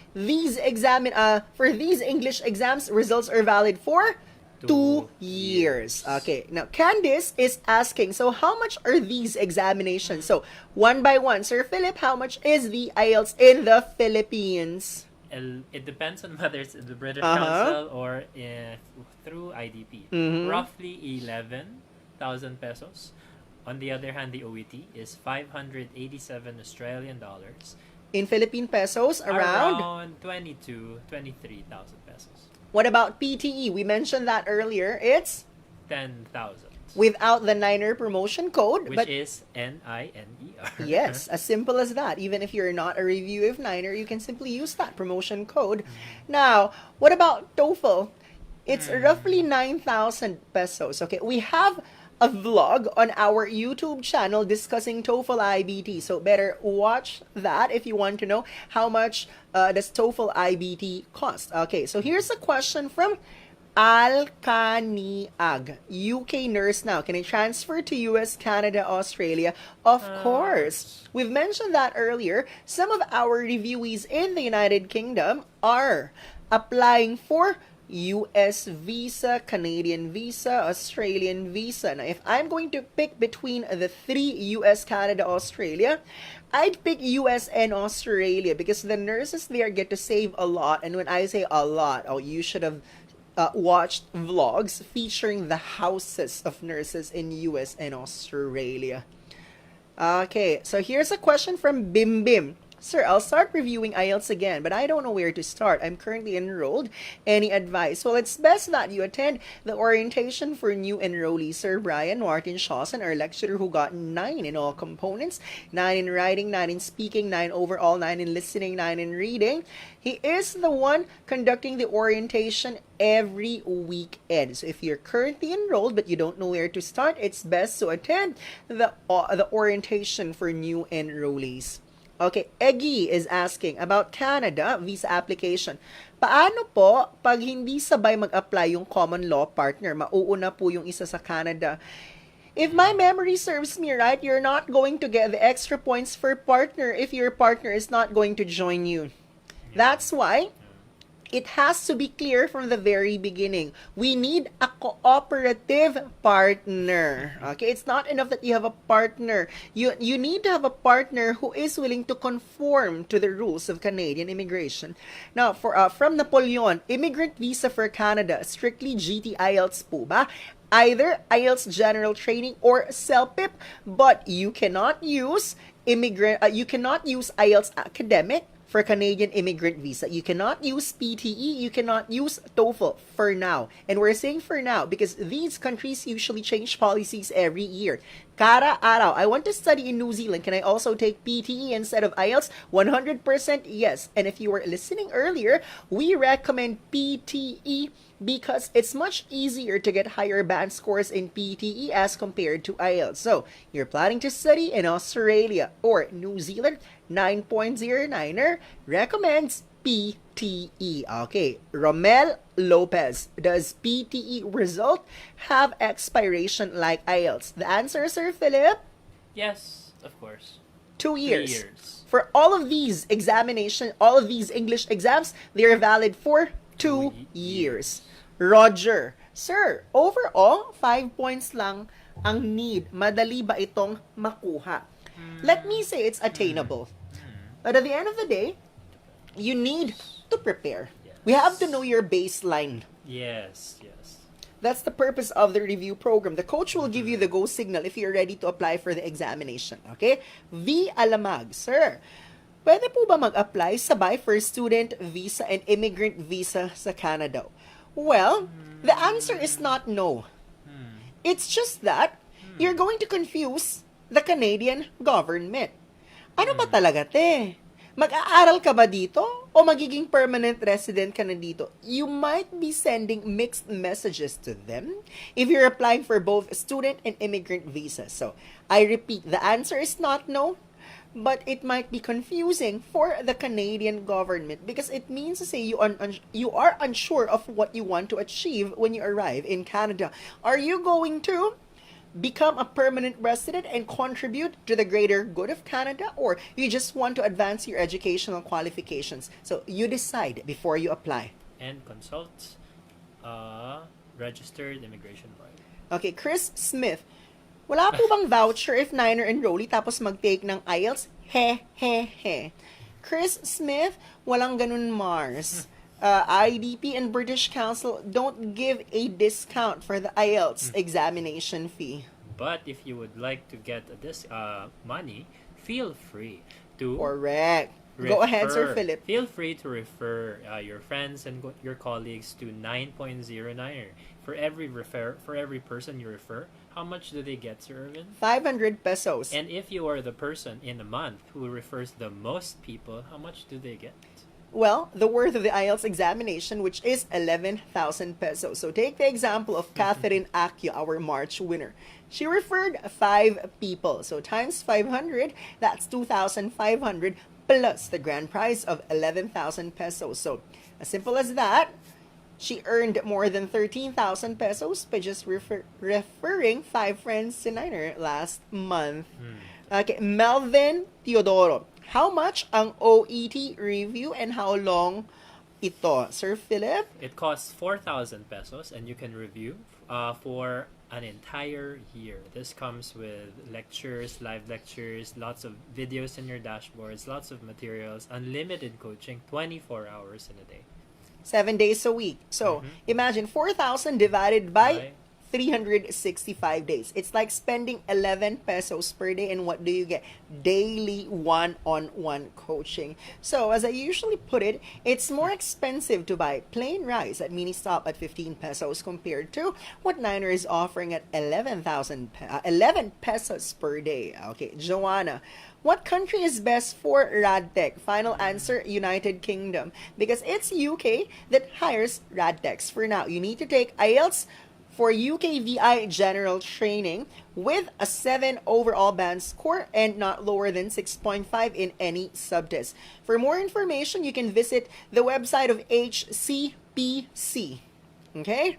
for these English exams, results are valid for 2 years. Okay, now Candice is asking, so how much are these examinations? So, one by one, Sir Philip, how much is the IELTS in the Philippines? It depends on whether it's in the British Uh-huh. Council or through IDP. Mhm. Roughly 11,000 pesos. On the other hand, the OET is 587 Australian dollars. In Philippine pesos, around? 23,000 pesos. What about PTE? We mentioned that earlier. It's 10,000. without the Niner promotion code. Which but is NINER. yes, as simple as that. Even if you're not a review of Niner, you can simply use that promotion code. Now, what about TOEFL? It's roughly 9,000 pesos. Okay, we have a vlog on our YouTube channel discussing TOEFL IBT. So better watch that if you want to know how much does TOEFL IBT cost. Okay, so here's a question from Alkaniag, UK nurse now. Can I transfer to US, Canada, Australia? Of course. We've mentioned that earlier. Some of our reviewees in the United Kingdom are applying for US visa, Canadian visa, Australian visa. Now, if I'm going to pick between the three, US, Canada, Australia, I'd pick US and Australia because the nurses there get to save a lot. And when I say a lot, oh, you should have watched vlogs featuring the houses of nurses in US and Australia. Okay, so here's a question from Bim Bim. Sir, I'll start reviewing IELTS again, but I don't know where to start. I'm currently enrolled. Any advice? Well, it's best that you attend the orientation for new enrollees. Sir Brian Martin Shawson, our lecturer who got 9 in all components, 9 in writing, 9 in speaking, 9 overall, 9 in listening, 9 in reading. He is the one conducting the orientation every weekend. So if you're currently enrolled but you don't know where to start, it's best to attend the orientation for new enrollees. Okay, Eggy is asking about Canada visa application. Paano po pag hindi sabay mag-apply yung common law partner? Mauuna po yung isa sa Canada. If my memory serves me right, you're not going to get the extra points for partner if your partner is not going to join you. That's why it has to be clear from the very beginning. We need a cooperative partner. Okay, it's not enough that you have a partner. You need to have a partner who is willing to conform to the rules of Canadian immigration. Now, for from Napoleon, immigrant visa for Canada, strictly GT IELTS po ba? Either IELTS general training or CELPIP, but you cannot use IELTS academic for Canadian immigrant visa. You cannot use PTE, you cannot use TOEFL for now. And we're saying for now because these countries usually change policies every year. Kara araw, I want to study in New Zealand. Can I also take PTE instead of IELTS? 100% yes. And if you were listening earlier, we recommend PTE because it's much easier to get higher band scores in PTE as compared to IELTS. So, you're planning to study in Australia or New Zealand, 9.09er recommends PTE. Okay, Romel Lopez, does PTE result have expiration like IELTS? The answer, Sir Philip? Yes, of course. 2 years. 3 years. For all of these examination, all of these English exams, they're valid for 2 years. Roger, Sir, overall, 5 points lang ang need. Madali ba itong makuha? Let me say it's attainable. But at the end of the day, you need to prepare. Yes. We have to know your baseline. Yes. That's the purpose of the review program. The coach will give you the go signal if you're ready to apply for the examination. Okay? V. Alamag, Sir, pwede po ba mag-apply sabay for student visa and immigrant visa sa Canada? Well, the answer is not no. It's just that you're going to confuse the Canadian government. Ano ba talaga, te? Mag-aaral ka ba dito? O magiging permanent resident ka na dito? You might be sending mixed messages to them if you're applying for both student and immigrant visas. So, I repeat, the answer is not no, but it might be confusing for the Canadian government because it means to say you are unsure of what you want to achieve when you arrive in Canada. Are you going to become a permanent resident and contribute to the greater good of Canada, or you just want to advance your educational qualifications? So you decide before you apply. And consult registered immigration lawyer. Okay, Chris Smith. Wala po bang voucher if Niner enrollee tapos mag-take ng Ielts? He. Chris Smith, walang ganun, Mars. IDP and British Council don't give a discount for the Ielts examination fee. But if you would like to get this money, feel free to Correct. Go ahead, Sir Philip. Feel free to refer your friends and your colleagues to 9.09er. For every person you refer, how much do they get, Sir Irvin? 500 pesos. And if you are the person in a month who refers the most people, how much do they get? Well, the worth of the IELTS examination, which is 11,000 pesos. So take the example of Catherine Akio, our March winner. She referred 5 people. So times 500, that's 2,500 plus the grand prize of 11,000 pesos. So as simple as that, she earned more than 13,000 pesos by just referring 5 friends to Niner last month. Okay, Melvin Teodoro. How much ang OET review and how long ito, Sir Philip? It costs 4,000 pesos and you can review for an entire year. This comes with lectures, live lectures, lots of videos in your dashboards, lots of materials, unlimited coaching, 24 hours in a day. 7 days a week. So, imagine 4,000 divided by 365 days. It's like spending 11 pesos per day, and what do you get? Daily one-on-one coaching. So, as I usually put it, it's more expensive to buy plain rice at Mini Stop at 15 pesos compared to what Niner is offering at 11 pesos per day. Okay, Joanna. What country is best for Radtech? Final answer, United Kingdom. Because it's UK that hires Radtechs for now. You need to take IELTS for UKVI general training with a 7 overall band score and not lower than 6.5 in any subtest. For more information, you can visit the website of HCPC. Okay?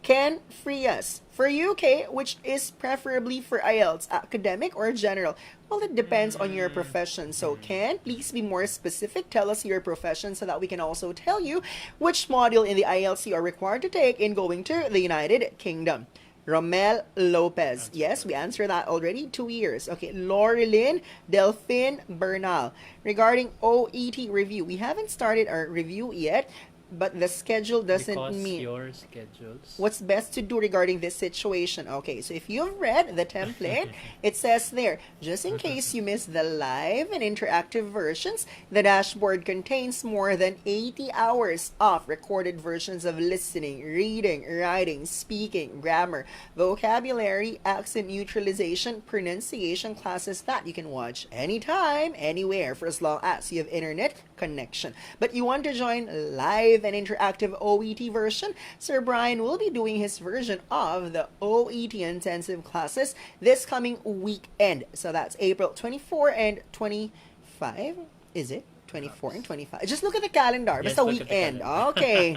Ken Frias. For UK, which is preferably for IELTS, academic or general? Well, it depends on your profession. So, Ken, please be more specific. Tell us your profession so that we can also tell you which module in the IELTS you are required to take in going to the United Kingdom. Romel Lopez. Yes, we answered that already. 2 years. Okay, Laureline Delphine Bernal. Regarding OET review, we haven't started our review yet, but the schedule doesn't mean your schedules. what's best to do regarding this situation. Okay, so if you've read the template, it says there, just in case you missed the live and interactive versions, the dashboard contains more than 80 hours of recorded versions of listening, reading, writing, speaking, grammar, vocabulary, accent neutralization, pronunciation classes that you can watch anytime, anywhere, for as long as you have internet connection. But you want to join live and interactive OET version? Sir Brian will be doing his version of the OET intensive classes this coming weekend. So that's April 24 and 25. Is it? 24 and 25. Just look at the calendar. Yes, Basta look at the weekend. calendar. Okay.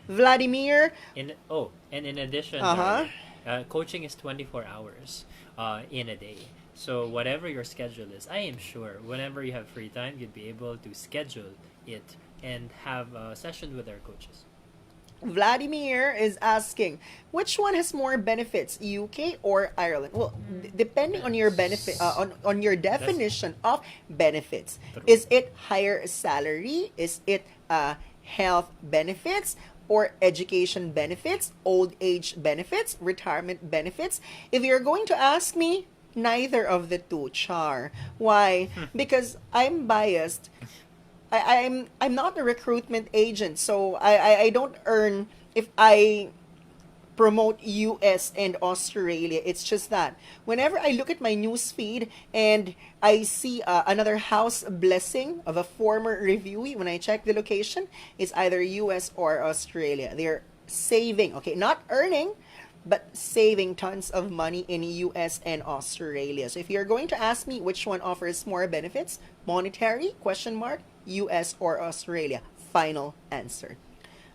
Vladimir. And in addition, coaching is 24 hours in a day. So whatever your schedule is, I am sure whenever you have free time, you'd be able to schedule it and have a session with our coaches. Vladimir is asking, which one has more benefits, UK or Ireland? Well, depending on your benefit, on your definition of benefits, is it higher salary? Is it health benefits? Or education benefits, old age benefits, retirement benefits? If you're going to ask me, neither of the two, Char. Why? Because I'm biased. I'm not a recruitment agent, so I don't earn if I promote US and Australia. It's just that whenever I look at my news feed and I see another house blessing of a former reviewee, when I check the location, it's either US or Australia. They're saving, okay, not earning, but saving tons of money in US and Australia. So if you're going to ask me which one offers more benefits, monetary, question mark, US or Australia? Final answer.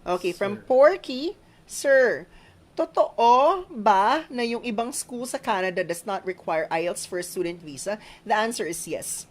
Okay, from Porky, Sir, totoo ba na yung ibang school sa Canada does not require IELTS for a student visa? The answer is yes.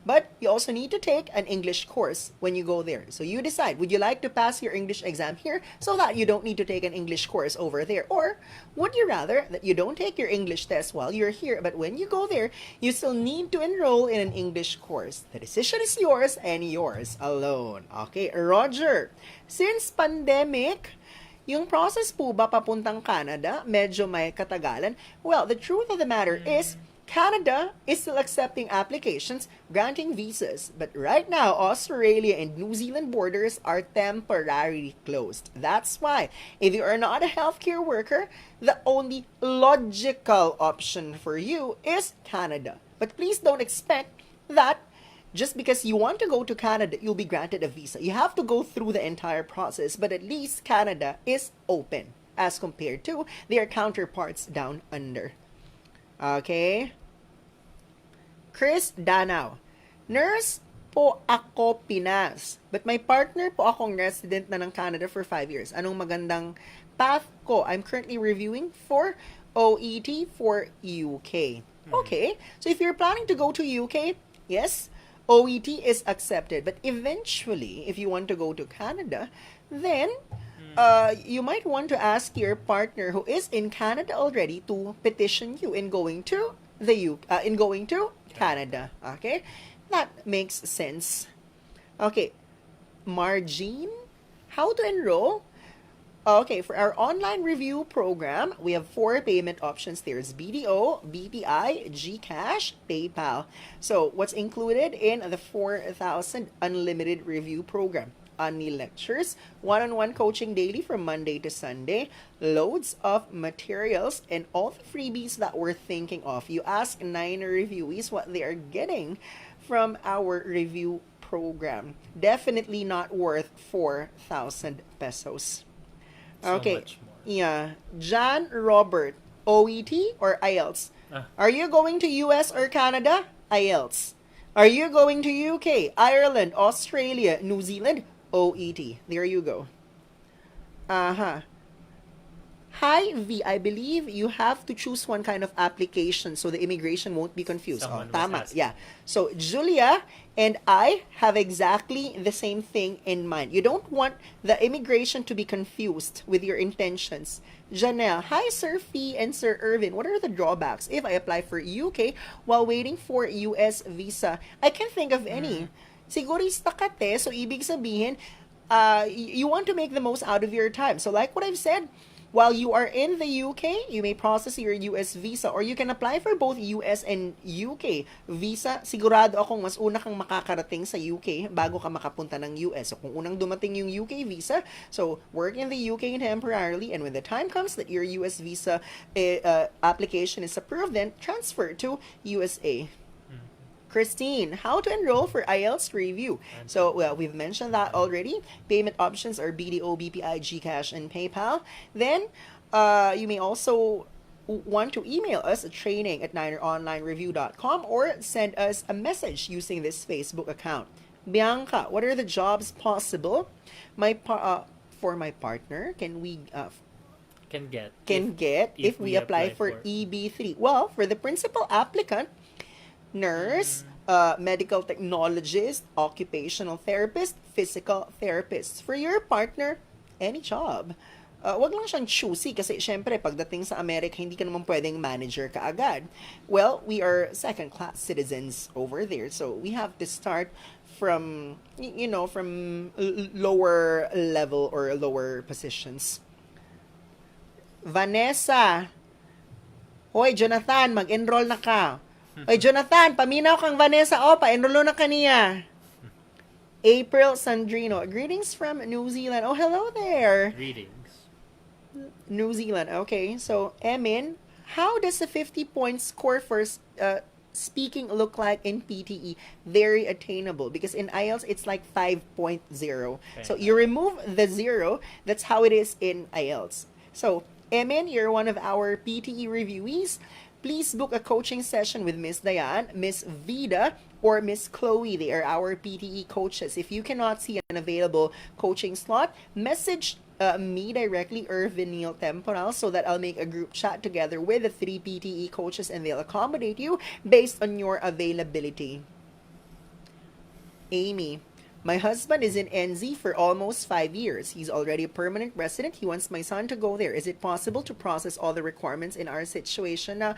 But you also need to take an English course when you go there. So you decide, would you like to pass your English exam here so that you don't need to take an English course over there? Or would you rather that you don't take your English test while you're here, but when you go there, you still need to enroll in an English course? The decision is yours and yours alone. Okay, Roger, since pandemic, yung process po ba papuntang Canada, medyo may katagalan? Well, the truth of the matter is, Canada is still accepting applications, granting visas, but right now, Australia and New Zealand borders are temporarily closed. That's why, if you are not a healthcare worker, the only logical option for you is Canada. But please don't expect that just because you want to go to Canada, you'll be granted a visa. You have to go through the entire process, but at least Canada is open as compared to their counterparts down under. Okay? Chris Danao. Nurse po ako Pinas. But my partner po akong resident na ng Canada for 5 years. Anong magandang path ko? I'm currently reviewing for OET for UK. Okay. So if you're planning to go to UK, yes, OET is accepted. But eventually, if you want to go to Canada, then you might want to ask your partner who is in Canada already to petition you in going to Canada. Okay, that makes sense. Okay, Margine, how to enroll? Okay, for our online review program, we have 4 payment options. There's BDO, BPI, GCash, PayPal. So what's included in the 4,000 unlimited review program? Only lectures, one-on-one coaching daily from Monday to Sunday, loads of materials, and all the freebies that we're thinking of. You ask 9 reviewees what they are getting from our review program. Definitely not worth 4,000 pesos. Okay. So much more. Yeah. John Robert, OET or Ielts? Are you going to US or Canada? Ielts. Are you going to UK, Ireland, Australia, New Zealand? OET. There you go. Hi, V. I believe you have to choose one kind of application so the immigration won't be confused. Someone was Tama. asking. Yeah. So, Julia and I have exactly the same thing in mind. You don't want the immigration to be confused with your intentions. Janelle, hi, Sir Fee and Sir Irvin. What are the drawbacks if I apply for UK while waiting for US visa? I can't think of any. Sigurista ka te, so ibig sabihin, you want to make the most out of your time. So like what I've said, while you are in the UK, you may process your US visa or you can apply for both US and UK visa. Sigurado akong mas una kang makakarating sa UK bago ka makapunta ng US. So kung unang dumating yung UK visa, so work in the UK temporarily, and when the time comes that your US visa application is approved, then transfer to USA. Christine, how to enroll for Ielts review? So, well, we've mentioned that already. Payment options are BDO, BPI, GCash, and PayPal. Then, you may also want to email us at training@nineronlinereview.com or send us a message using this Facebook account. Bianca, what are the jobs possible? For my partner, can we Can get if we apply for EB3? Well, for the principal applicant, nurse, medical technologist, occupational therapist, physical therapist. For your partner, any job. Wag lang siyang choosy kasi syempre pagdating sa Amerika, hindi ka naman pwedeng manager ka agad. Well, we are second-class citizens over there. So we have to start from, from lower level or lower positions. Vanessa. Hoy, Jonathan, mag-enroll na ka. Oy, Jonathan, paminaw kang Vanessa. Pa-enrollo na kaniya. April Sandrino. Greetings from New Zealand. Oh, hello there. Greetings. New Zealand. Okay, so, Emin, how does a 50-point score for speaking look like in PTE? Very attainable. Because in IELTS, it's like 5.0. So, you remove the 0. That's how it is in IELTS. So, Emin, you're one of our PTE reviewees. Please book a coaching session with Miss Diane, Miss Vida, or Miss Chloe. They are our PTE coaches. If you cannot see an available coaching slot, message me directly, Irvin Neil Temporal, so that I'll make a group chat together with the 3 PTE coaches and they'll accommodate you based on your availability. Amy, my husband is in NZ for almost 5 years. He's already a permanent resident. He wants my son to go there. Is it possible to process all the requirements in our situation now?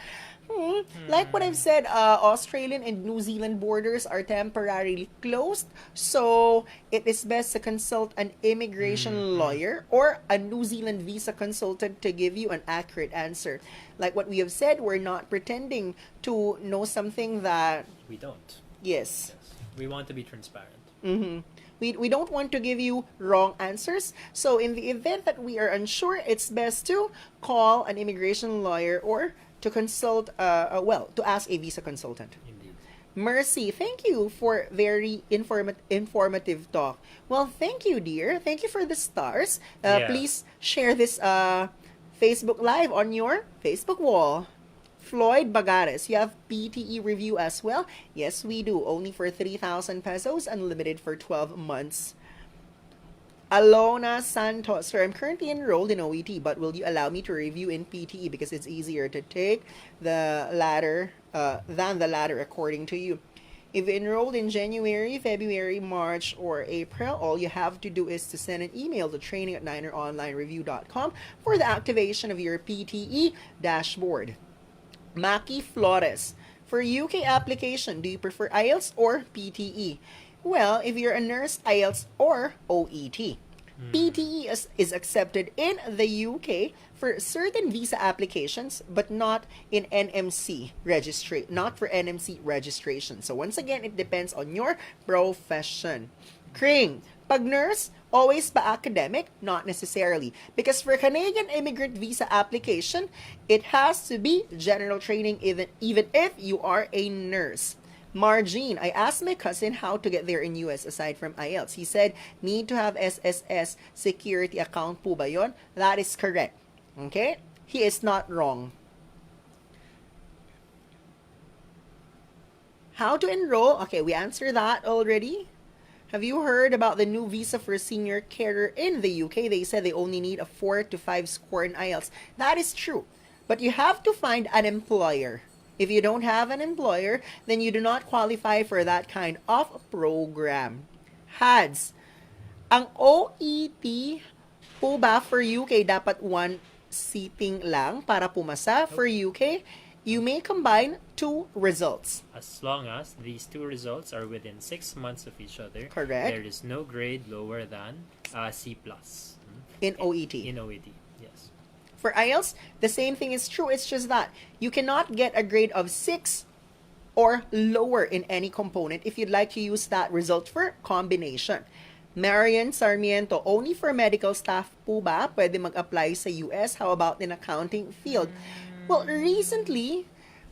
Like what I've said, Australian and New Zealand borders are temporarily closed. So it is best to consult an immigration lawyer or a New Zealand visa consultant to give you an accurate answer. Like what we have said, we're not pretending to know something that... We don't. Yes. We want to be transparent. We don't want to give you wrong answers. So in the event that we are unsure, it's best to call an immigration lawyer or to consult, to ask a visa consultant. Indeed. Mercy, thank you for very informative talk. Well, thank you, dear. Thank you for the stars. Please share this Facebook Live on your Facebook wall. Floyd Bagares, you have PTE review as well? Yes, we do. Only for 3,000 pesos, unlimited for 12 months. Alona Santos, sir, I'm currently enrolled in OET, but will you allow me to review in PTE because it's easier to take the latter than the latter according to you? If you enrolled in January, February, March, or April, all you have to do is to send an email to training@nineronlinereview.com for the activation of your PTE dashboard. Maki Flores, for UK application, do you prefer Ielts or PTE? Well, if you're a nurse, Ielts or OET. PTE is accepted in the UK for certain visa applications, but not in NMC not for NMC registration. So once again, it depends on your profession. Kring, pag nurse, always ba academic? Not necessarily. Because for Canadian immigrant visa application, it has to be general training even if you are a nurse. Margine, I asked my cousin how to get there in US aside from Ielts. He said, need to have SSS security account po ba yun? That is correct. Okay? He is not wrong. How to enroll? Okay, we answered that already. Have you heard about the new visa for senior carer in the UK? They said they only need a 4 to 5 score in Ielts. That is true. But you have to find an employer. If you don't have an employer, then you do not qualify for that kind of program. HADS, ang OET po ba for UK dapat one seating lang para pumasa? For UK, you may combine two results. As long as these two results are within 6 months of each other, correct, there is no grade lower than C+. In OET. In OET, yes. For Ielts, the same thing is true. It's just that you cannot get a grade of 6 or lower in any component if you'd like to use that result for combination. Marian Sarmiento, only for medical staff po ba pwede mag-apply sa US? How about in accounting field? Well, recently,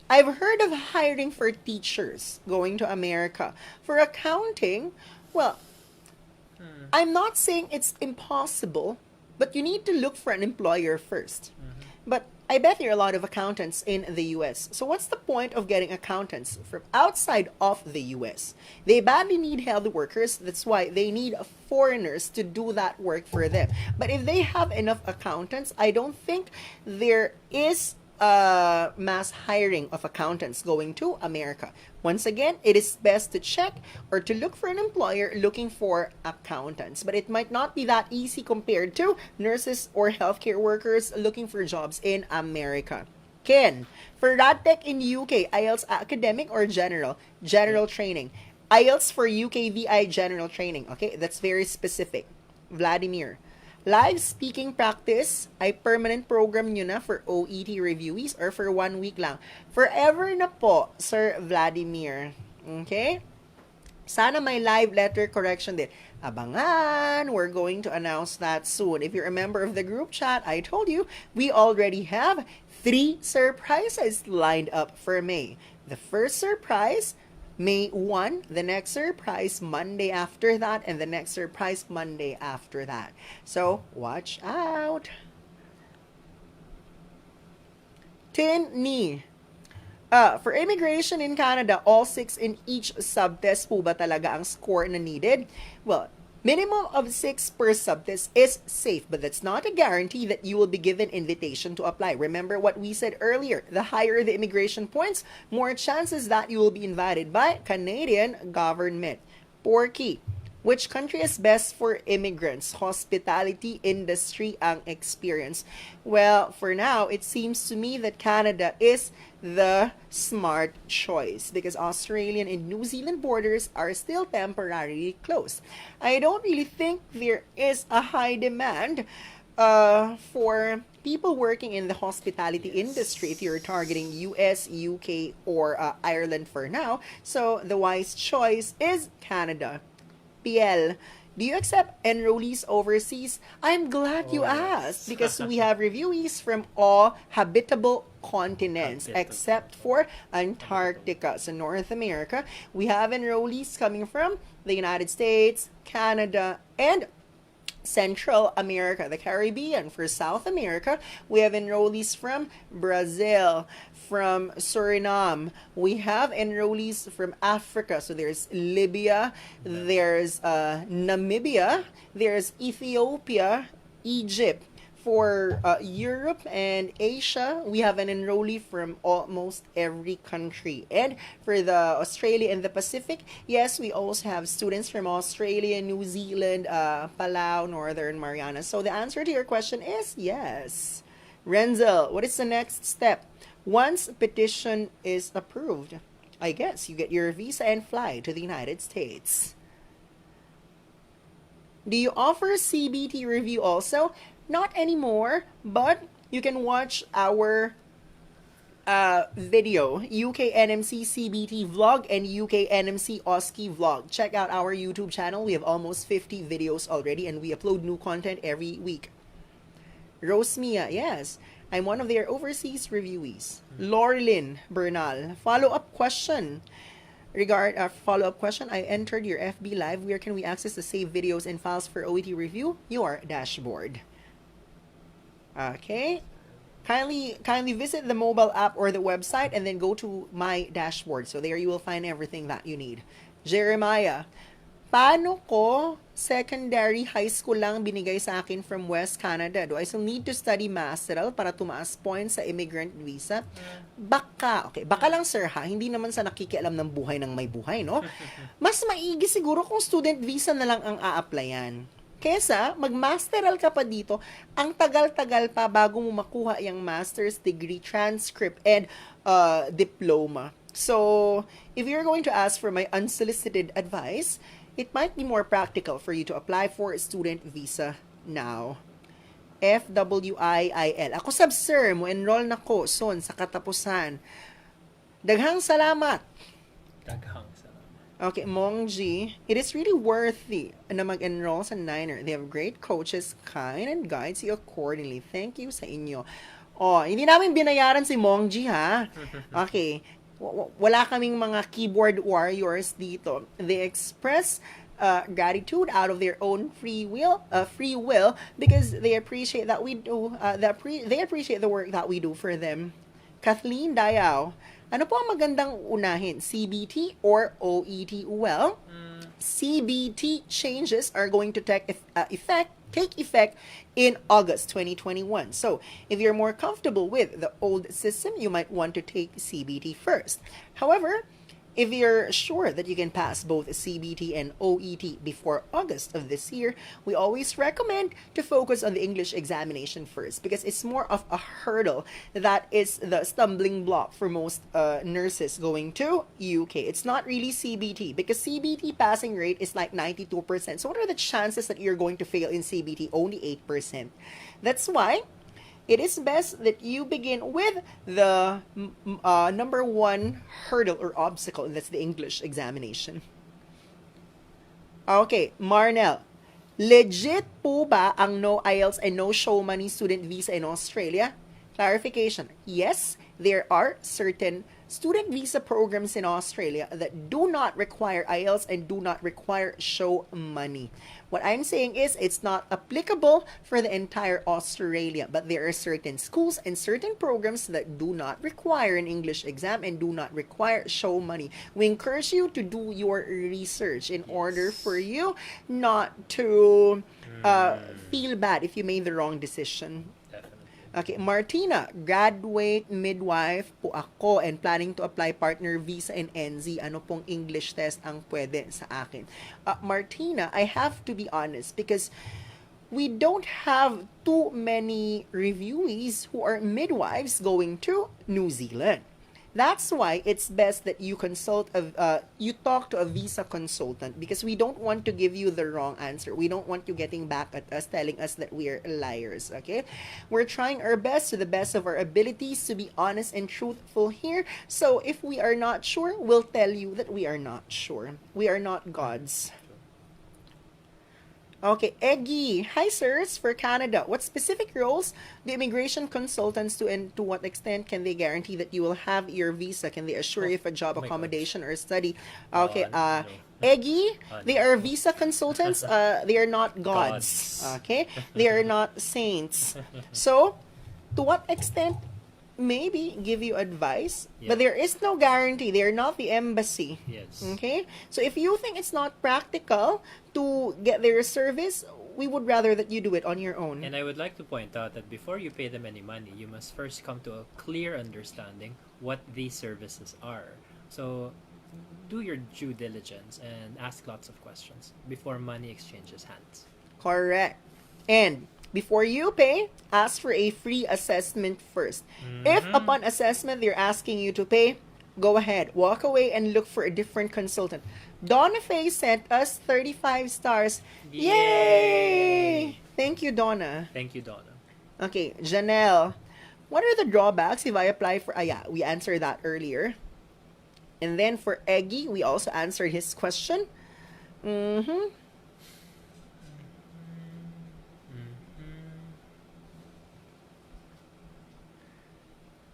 I've heard of hiring for teachers going to America. For accounting, well, I'm not saying it's impossible, but you need to look for an employer first. But I bet there are a lot of accountants in the US. So what's the point of getting accountants from outside of the US? They badly need health workers. That's why they need foreigners to do that work for them. But if they have enough accountants, I don't think there is mass hiring of accountants going to America. Once again, it is best to check or to look for an employer looking for accountants. But it might not be that easy compared to nurses or healthcare workers looking for jobs in America. Ken, for Radtech in UK, Ielts academic or general? General training. Ielts for UK VI general training. Okay, that's very specific. Vladimir, live speaking practice ay permanent program nyo na for OET reviewees or for 1 week lang? Forever na po, Sir Vladimir. Okay? Sana may live letter correction din. Abangan! We're going to announce that soon. If you're a member of the group chat, I told you, we already have 3 surprises lined up for May. The first surprise, May 1, the next surprise Monday after that, and the next surprise Monday after that. So, watch out! Tin Ni. For immigration in Canada, all 6 in each subtest po ba talaga ang score na needed? Well, minimum of 6 per subtest is safe, but that's not a guarantee that you will be given invitation to apply. Remember what we said earlier, the higher the immigration points, more chances that you will be invited by Canadian government. Porky, which country is best for immigrants? Hospitality industry ang experience. Well, for now, it seems to me that Canada is the smart choice because Australian and New Zealand borders are still temporarily closed. I don't really think there is a high demand for people working in the hospitality industry if you're targeting US, UK, or Ireland for now. So the wise choice is Canada. PL, do you accept enrollees overseas? I'm glad you asked because we have reviewees from all habitable continents except for Antarctica. So North America, we have enrollees coming from the United States, Canada, and Central America, the Caribbean. For South America, we have enrollees from Brazil, from Suriname. We have enrollees from Africa. So there's Libya, there's Namibia, there's Ethiopia, Egypt. For Europe and Asia, we have an enrollee from almost every country. And for the Australia and the Pacific, yes, we also have students from Australia, New Zealand, Palau, Northern Marianas. So the answer to your question is yes. Renzel, what is the next step? Once petition is approved, I guess you get your visa and fly to the United States. Do you offer CBT review also? Not anymore, but you can watch our video, UK NMC CBT vlog and UK NMC OSCE vlog. Check out our YouTube channel. We have almost 50 videos already and we upload new content every week. Rosemia, yes, I'm one of their overseas reviewees. Laurelyn Bernal, follow-up question. Follow-up question, I entered your FB Live. Where can we access the saved videos and files for OET review? Your dashboard. Okay. Kindly visit the mobile app or the website and then go to my dashboard. So there you will find everything that you need. Jeremiah, paano ko secondary high school lang binigay sa akin from West Canada? Do I still need to study masteral para tumaas points sa immigrant visa? Baka. Okay, baka lang sir ha. Hindi naman sa nakikialam ng buhay ng may buhay, no? Mas maigi siguro kung student visa na lang ang a-applyan. Kesa, mag-masteral ka pa dito, ang tagal-tagal pa bago mo makuha yung master's degree transcript and diploma. So, if you're going to ask for my unsolicited advice, it might be more practical for you to apply for a student visa now. FWIIL. Ako sab sir, mo enroll na ko son sa katapusan. Daghang salamat. Daghang salamat. Okay, Mongji, it is really worthy na mag-enroll sa Niner. They have great coaches, kind, and guides you accordingly. Thank you sa inyo. Oh, hindi namin binayaran si Mongji, ha? Okay, wala kaming mga keyboard warriors dito. They express gratitude out of their own free will because they appreciate that we do. They appreciate the work that we do for them. Kathleen Dayao, ano po ang magandang unahin, CBT or OET? Well, CBT changes are going to take effect in August 2021. So, if you're more comfortable with the old system, you might want to take CBT first. However, if you're sure that you can pass both CBT and OET before August of this year, we always recommend to focus on the English examination first because it's more of a hurdle that is the stumbling block for most nurses going to UK. It's not really CBT because CBT passing rate is like 92%. So what are the chances that you're going to fail in CBT? Only 8%. That's why it is best that you begin with the number one hurdle or obstacle, and that's the English examination. Okay, Marnell. Legit po ba ang no Ielts and no show money student visa in Australia? Clarification. Yes, there are certain student visa programs in Australia that do not require Ielts and do not require show money. What I'm saying is it's not applicable for the entire Australia, but there are certain schools and certain programs that do not require an English exam and do not require show money. We encourage you to do your research in order for you not to feel bad if you made the wrong decision. Okay, Martina, graduate midwife po ako and planning to apply partner visa in NZ. Ano pong English test ang pwede sa akin? Martina, I have to be honest because we don't have too many reviewees who are midwives going to New Zealand. That's why it's best that you you talk to a visa consultant because we don't want to give you the wrong answer. We don't want you getting back at us telling us that we are liars, okay? We're trying our best to the best of our abilities to be honest and truthful here. So if we are not sure, we'll tell you that we are not sure. We are not gods. Okay, Eggy. Hi, sirs, for Canada. What specific roles do immigration consultants do and to what extent can they guarantee that you will have your visa? Can they assure you if a job, accommodation, or study? Okay, no. Eggy, they are visa consultants. They are not gods. Okay? They are not saints. So, to what extent maybe give you advice, but there is no guarantee. They're not the embassy. Yes. Okay? So if you think it's not practical to get their service, we would rather that you do it on your own. And I would like to point out that before you pay them any money, you must first come to a clear understanding what these services are. So do your due diligence and ask lots of questions before money exchanges hands. Correct. And before you pay, ask for a free assessment first. If upon assessment they're asking you to pay, go ahead. Walk away and look for a different consultant. Donna Faye sent us 35 stars. Yay! Thank you, Donna. Thank you, Donna. Okay, Janelle. What are the drawbacks if I apply for... we answered that earlier. And then for Eggy, we also answered his question.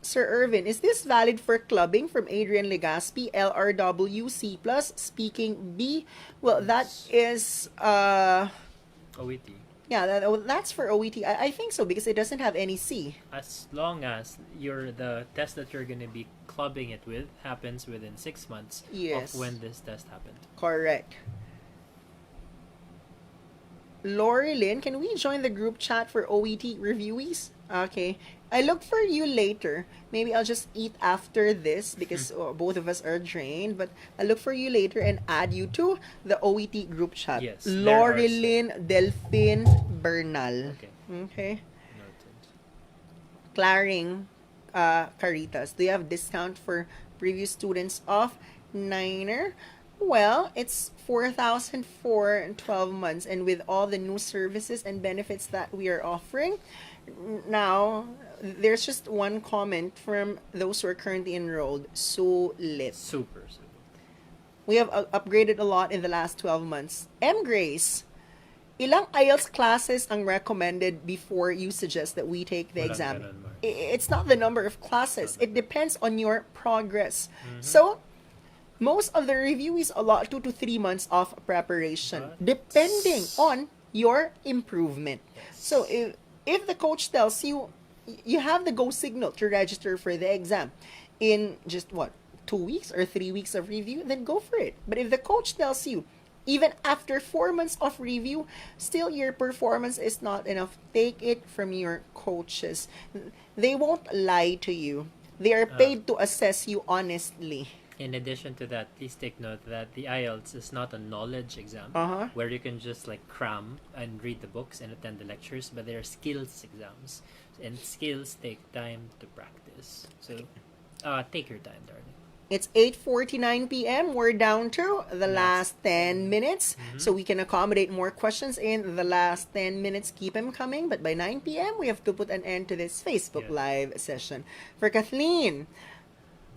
Sir Irvin, is this valid for clubbing? From Adrian Legaspi, LRW C+, speaking B. Well, that is... OET. Yeah, that's for OET. I think so because it doesn't have any C. As long as the test that you're going to be clubbing it with happens within 6 months of when this test happened. Correct. Lori Lynn, can we join the group chat for OET reviewees? Okay. I look for you later. Maybe I'll just eat after this because both of us are drained. But I'll look for you later and add you to the OET group chat. Yes. Lori Lynn Delphine Bernal. Okay. Noted. Claring Caritas. Do you have discount for previous students of Niner? Well, it's 4,000 for 12 months. And with all the new services and benefits that we are offering, now, there's just one comment from those who are currently enrolled. So lit. Super. We have upgraded a lot in the last 12 months. M. Grace, ilang IELTS classes ang recommended before you suggest that we take the exam? It's not the number of classes. It depends on your progress. So, most of the reviewees allot 2 to 3 months of preparation, depending on your improvement. So, if the coach tells you, you have the go signal to register for the exam in just 2 weeks or 3 weeks of review, then go for it. But if the coach tells you, even after 4 months of review, still your performance is not enough, take it from your coaches. They won't lie to you. They are paid to assess you honestly. In addition to that, please take note that the IELTS is not a knowledge exam where you can just cram and read the books and attend the lectures, but they are skills exams. And skills take time to practice. So, take your time, darling. It's 8:49 p.m. We're down to the last 10 minutes. So we can accommodate more questions in the last 10 minutes. Keep them coming. But by 9 p.m., we have to put an end to this Facebook Live session. For Kathleen,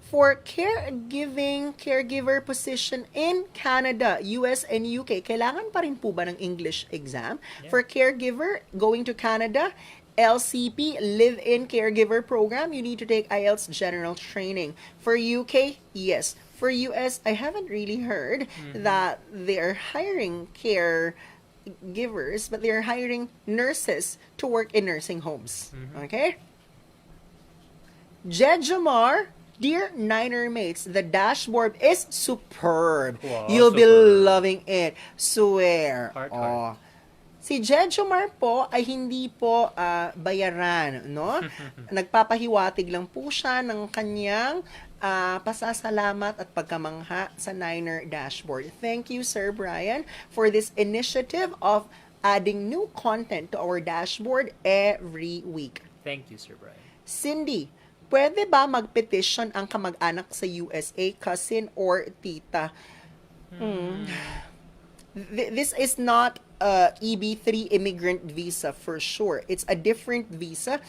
for caregiver position in Canada, US, and UK, kailangan pa rin po ba ng English exam? Yeah. For caregiver, going to Canada, LCP, Live-In Caregiver Program, you need to take IELTS General Training. For UK, yes. For US, I haven't really heard that they're hiring caregivers, but they're hiring nurses to work in nursing homes. Okay? Jejamar, dear Niner mates, the dashboard is superb. Wow, You'll be superb. loving it. Swear. Heart. Si Jejomar po ay hindi po bayaran, no? Nagpapahiwatig lang po siya ng kanyang pasasalamat at pagkamangha sa Niner dashboard. Thank you, Sir Brian, for this initiative of adding new content to our dashboard every week. Thank you, Sir Brian. Cindy, pwede ba mag-petition ang kamag-anak sa USA, cousin or tita? This is not EB3 immigrant visa for sure. It's a different visa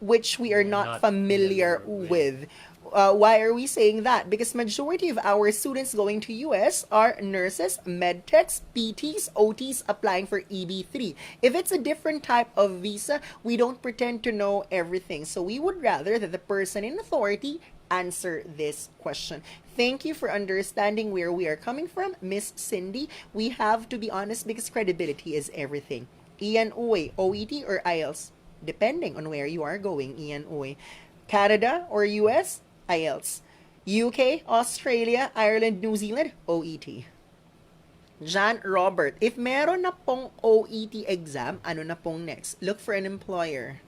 which we are not familiar with. Why are we saying that? Because majority of our students going to US are nurses, medtechs, PTs, OTs applying for EB3. If it's a different type of visa, we don't pretend to know everything. So we would rather that the person in authority answer this question. Thank you for understanding where we are coming from, Miss Cindy. We have to be honest because credibility is everything. Ian Uy, OET or Ielts? Depending on where you are going, Ian Uy. Canada or US? Ielts. UK, Australia, Ireland, New Zealand, OET. John Robert, if meron na pong OET exam, ano na pong next? Look for an employer.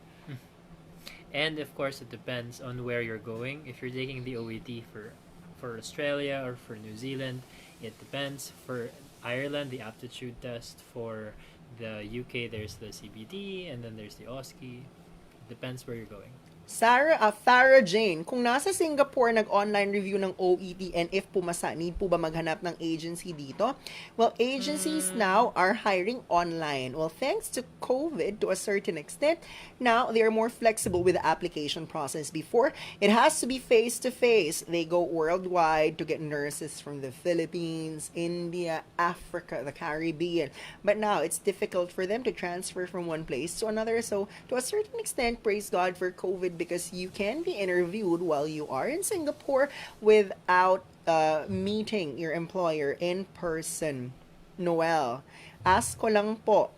And of course, it depends on where you're going. If you're taking the OET for Australia or for New Zealand, it depends. For Ireland, the aptitude test. For the UK, there's the CBT, and then there's the OSCE. It depends where you're going. Farah Jane, kung nasa Singapore nag-online review ng OET and if pumasa, need po ba maghanap ng agency dito? Well, agencies now are hiring online. Well, thanks to COVID to a certain extent, now they are more flexible with the application process. Before, it has to be face-to-face. They go worldwide to get nurses from the Philippines, India, Africa, the Caribbean. But now, it's difficult for them to transfer from one place to another. So, to a certain extent, praise God for COVID because you can be interviewed while you are in Singapore without meeting your employer in person. Noel, ask ko lang po,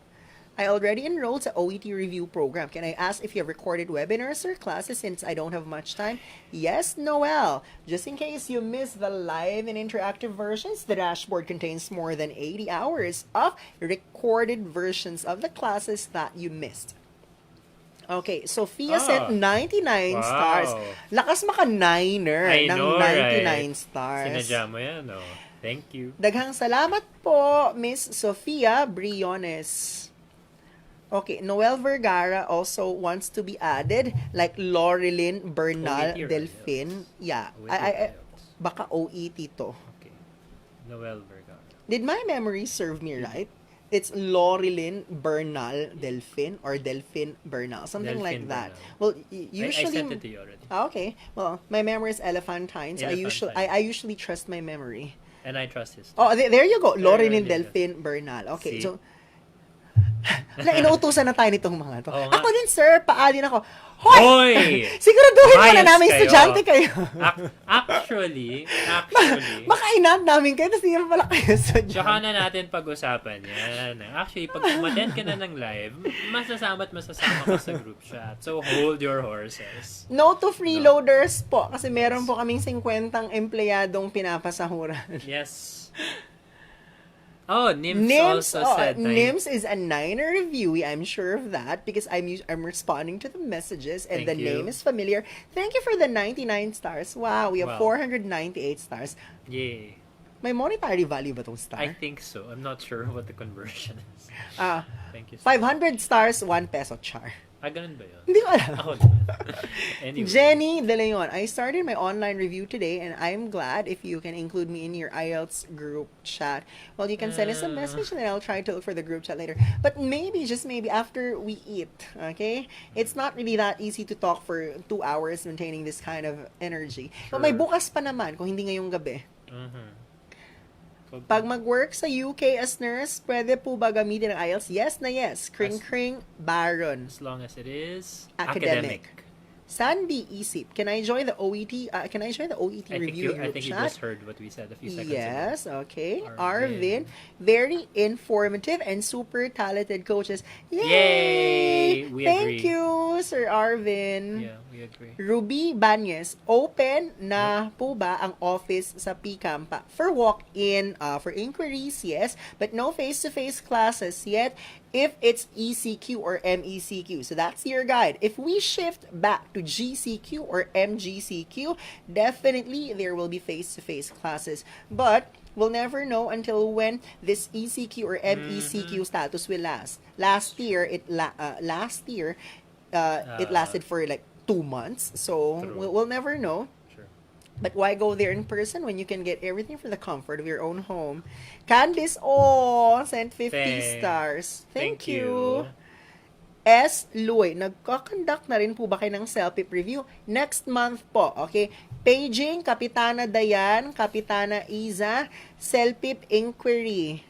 I already enrolled sa OET review program. Can I ask if you have recorded webinars or classes since I don't have much time? Yes, Noel. Just in case you missed the live and interactive versions, the dashboard contains more than 80 hours of recorded versions of the classes that you missed. Okay, Sophia sent 99 stars. Lakas maka-niner ng 99 right? Stars. Sinadya mo yan, no? Thank you. Daghang salamat po, Miss Sofia Briones. Okay, Noel Vergara also wants to be added, like Lorilyn Bernal Delfin. Yeah, baka OET to. Okay, Noel Vergara. Did my memory serve me right? It's Lorilyn Bernal Delfin or Delfin Bernal, something like that. Bernal. Well, usually I sent it to you already. Okay. Well, my memory is elephantine, so I usually trust my memory. And I trust his. Oh, there you go. Lorilyn Delfin Bernal. Okay, so inuutusan na tayo nitong mga to. Ako din, sir, paadin ako. Hoy! Siguraduhin mo na namin estudyante kayo. Actually, makainat namin kayo, tapos hindi naman pala kayo estudyante. Tsaka na natin pag-usapan yan. Actually, pag umattend ka na ng live, masasama ka sa group chat. So, hold your horses. No to freeloaders po, kasi meron po kaming 50 empleyadong pinapasahuran. Yes. Oh, Nims also said Nims is a Niner reviewee. I'm sure of that because I'm responding to the messages and the name is familiar. Thank you for the 99 stars. Wow, we have 498 stars. Yay. May monetary value ba tong star? I think so. I'm not sure what the conversion is. Thank you. 500 stars, 1 peso char. Ganun ba yun? Hindi ko alam. Anyway. Jenny De Leon, I started my online review today and I'm glad if you can include me in your Ielts group chat. Well, you can send us a message and then I'll try to look for the group chat later. But maybe, just maybe, after we eat, okay? It's not really that easy to talk for 2 hours maintaining this kind of energy. Sure. But may bukas pa naman kung hindi ngayong gabi. Pag mag-work sa UK as nurse, pwede po ba gamitin ang IELTS? Yes na yes. Kring Baron. As long as it is academic. Sandy Isip, can I join the OET? Review group chat? I think you just heard what we said a few seconds ago. Yes, okay. Arvin, very informative and super talented coaches. Yay! We Thank agree. you, Sir Arvin. Yeah, we agree. Ruby Banyes, open na po ba ang office sa PCAM for walk-in, for inquiries, yes, but no face-to-face classes yet. if it's ECQ or MECQ. So that's your guide. If we shift back to GCQ or MGCQ, definitely there will be face-to-face classes. But we'll never know until when this ECQ or MECQ status will last. Last year, it lasted for like 2 months. So True. we'll never know. Sure. But why go there in person when you can get everything from the comfort of your own home? Candice, sent 50 Thanks. stars. Thank you. you. S. Loy, nagkakonduct na rin po ba kayo ng self-pip review? Next month po, okay? Paging, Kapitana Dayan, Kapitana Iza, self-pip inquiry.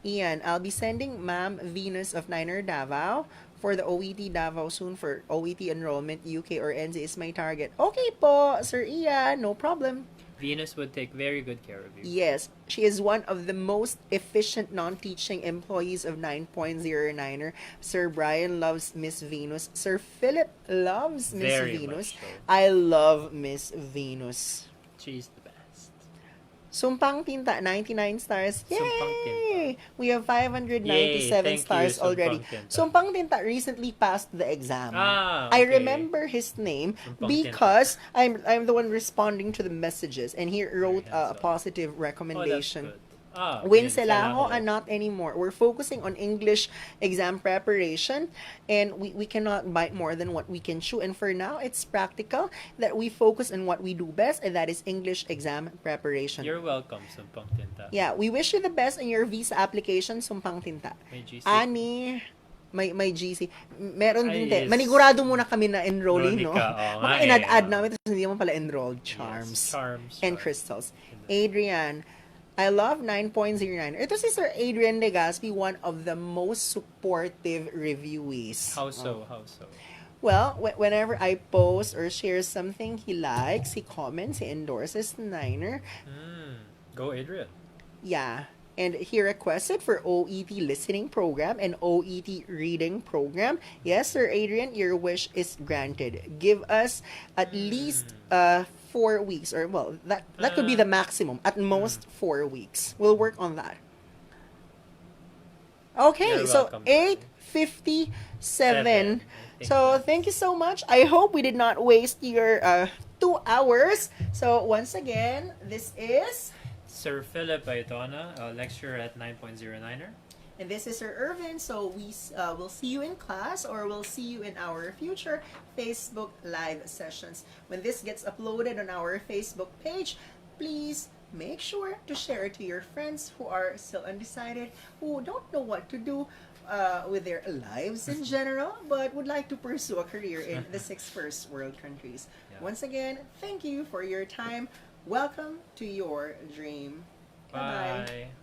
Ian, I'll be sending Ma'am Venus of Niner Davao for the OET Davao soon for OET enrollment. UK or NZ is my target. Okay po, Sir Ian, no problem. Venus would take very good care of you. Yes, she is one of the most efficient non-teaching employees of 9.09er. Sir Brian loves Miss Venus. Sir Philip loves Miss Very Venus. much so. I love Miss Venus. She's the best. Sumpang Tinta, 99 stars. Yay! Sumpang Tinta. We have 597 Yay, thank stars you, already. Sumpang Tinta. Sumpang Tinta recently passed the exam. Ah, I okay. remember his name Sumpang because I'm the one responding to the messages, and he wrote a handsome. positive Oh, that's recommendation. good. Winselaho and not anymore. We're focusing on English exam preparation, and we cannot bite more than what we can chew. And for now, it's practical that we focus on what we do best, and that is English exam preparation. You're welcome, Sumpang Tinta. Yeah, we wish you the best in your visa application, Sumpang Tinta. May GC. Ani, may GC. Meron din Ay, yes. Manigurado muna kami na enrolling, no? Veronica, oo Baka nga inad-add eh. namin, tapos hindi mo pala enrolled. Charms. Yes, charms. And crystals. Adrian, I love 9.09. Ito si Sir Adrian Legaspi, one of the most supportive reviewees. How so? How so? Well, whenever I post or share something he likes, he comments, he endorses Niner. Go, Adrian. Yeah. And he requested for OET listening program and OET reading program. Yes, Sir Adrian, your wish is granted. Give us at least 4 weeks, or well, that could be the maximum. At most 4 weeks. We'll work on that. Okay, You're so welcome. 8:57. So thank you so much. I hope we did not waste your 2 hours. So once again, this is Sir Philip Aytona, a lecturer at 9.09er. and this is Sir Irvin. So we will see you in class, or we'll see you in our future Facebook live sessions. When this gets uploaded on our Facebook page, please make sure to share it to your friends who are still undecided, who don't know what to do with their lives in general, but would like to pursue a career in the 6 first world countries. Yeah. Once again, thank you for your time. Welcome to your dream. Bye-bye. Bye.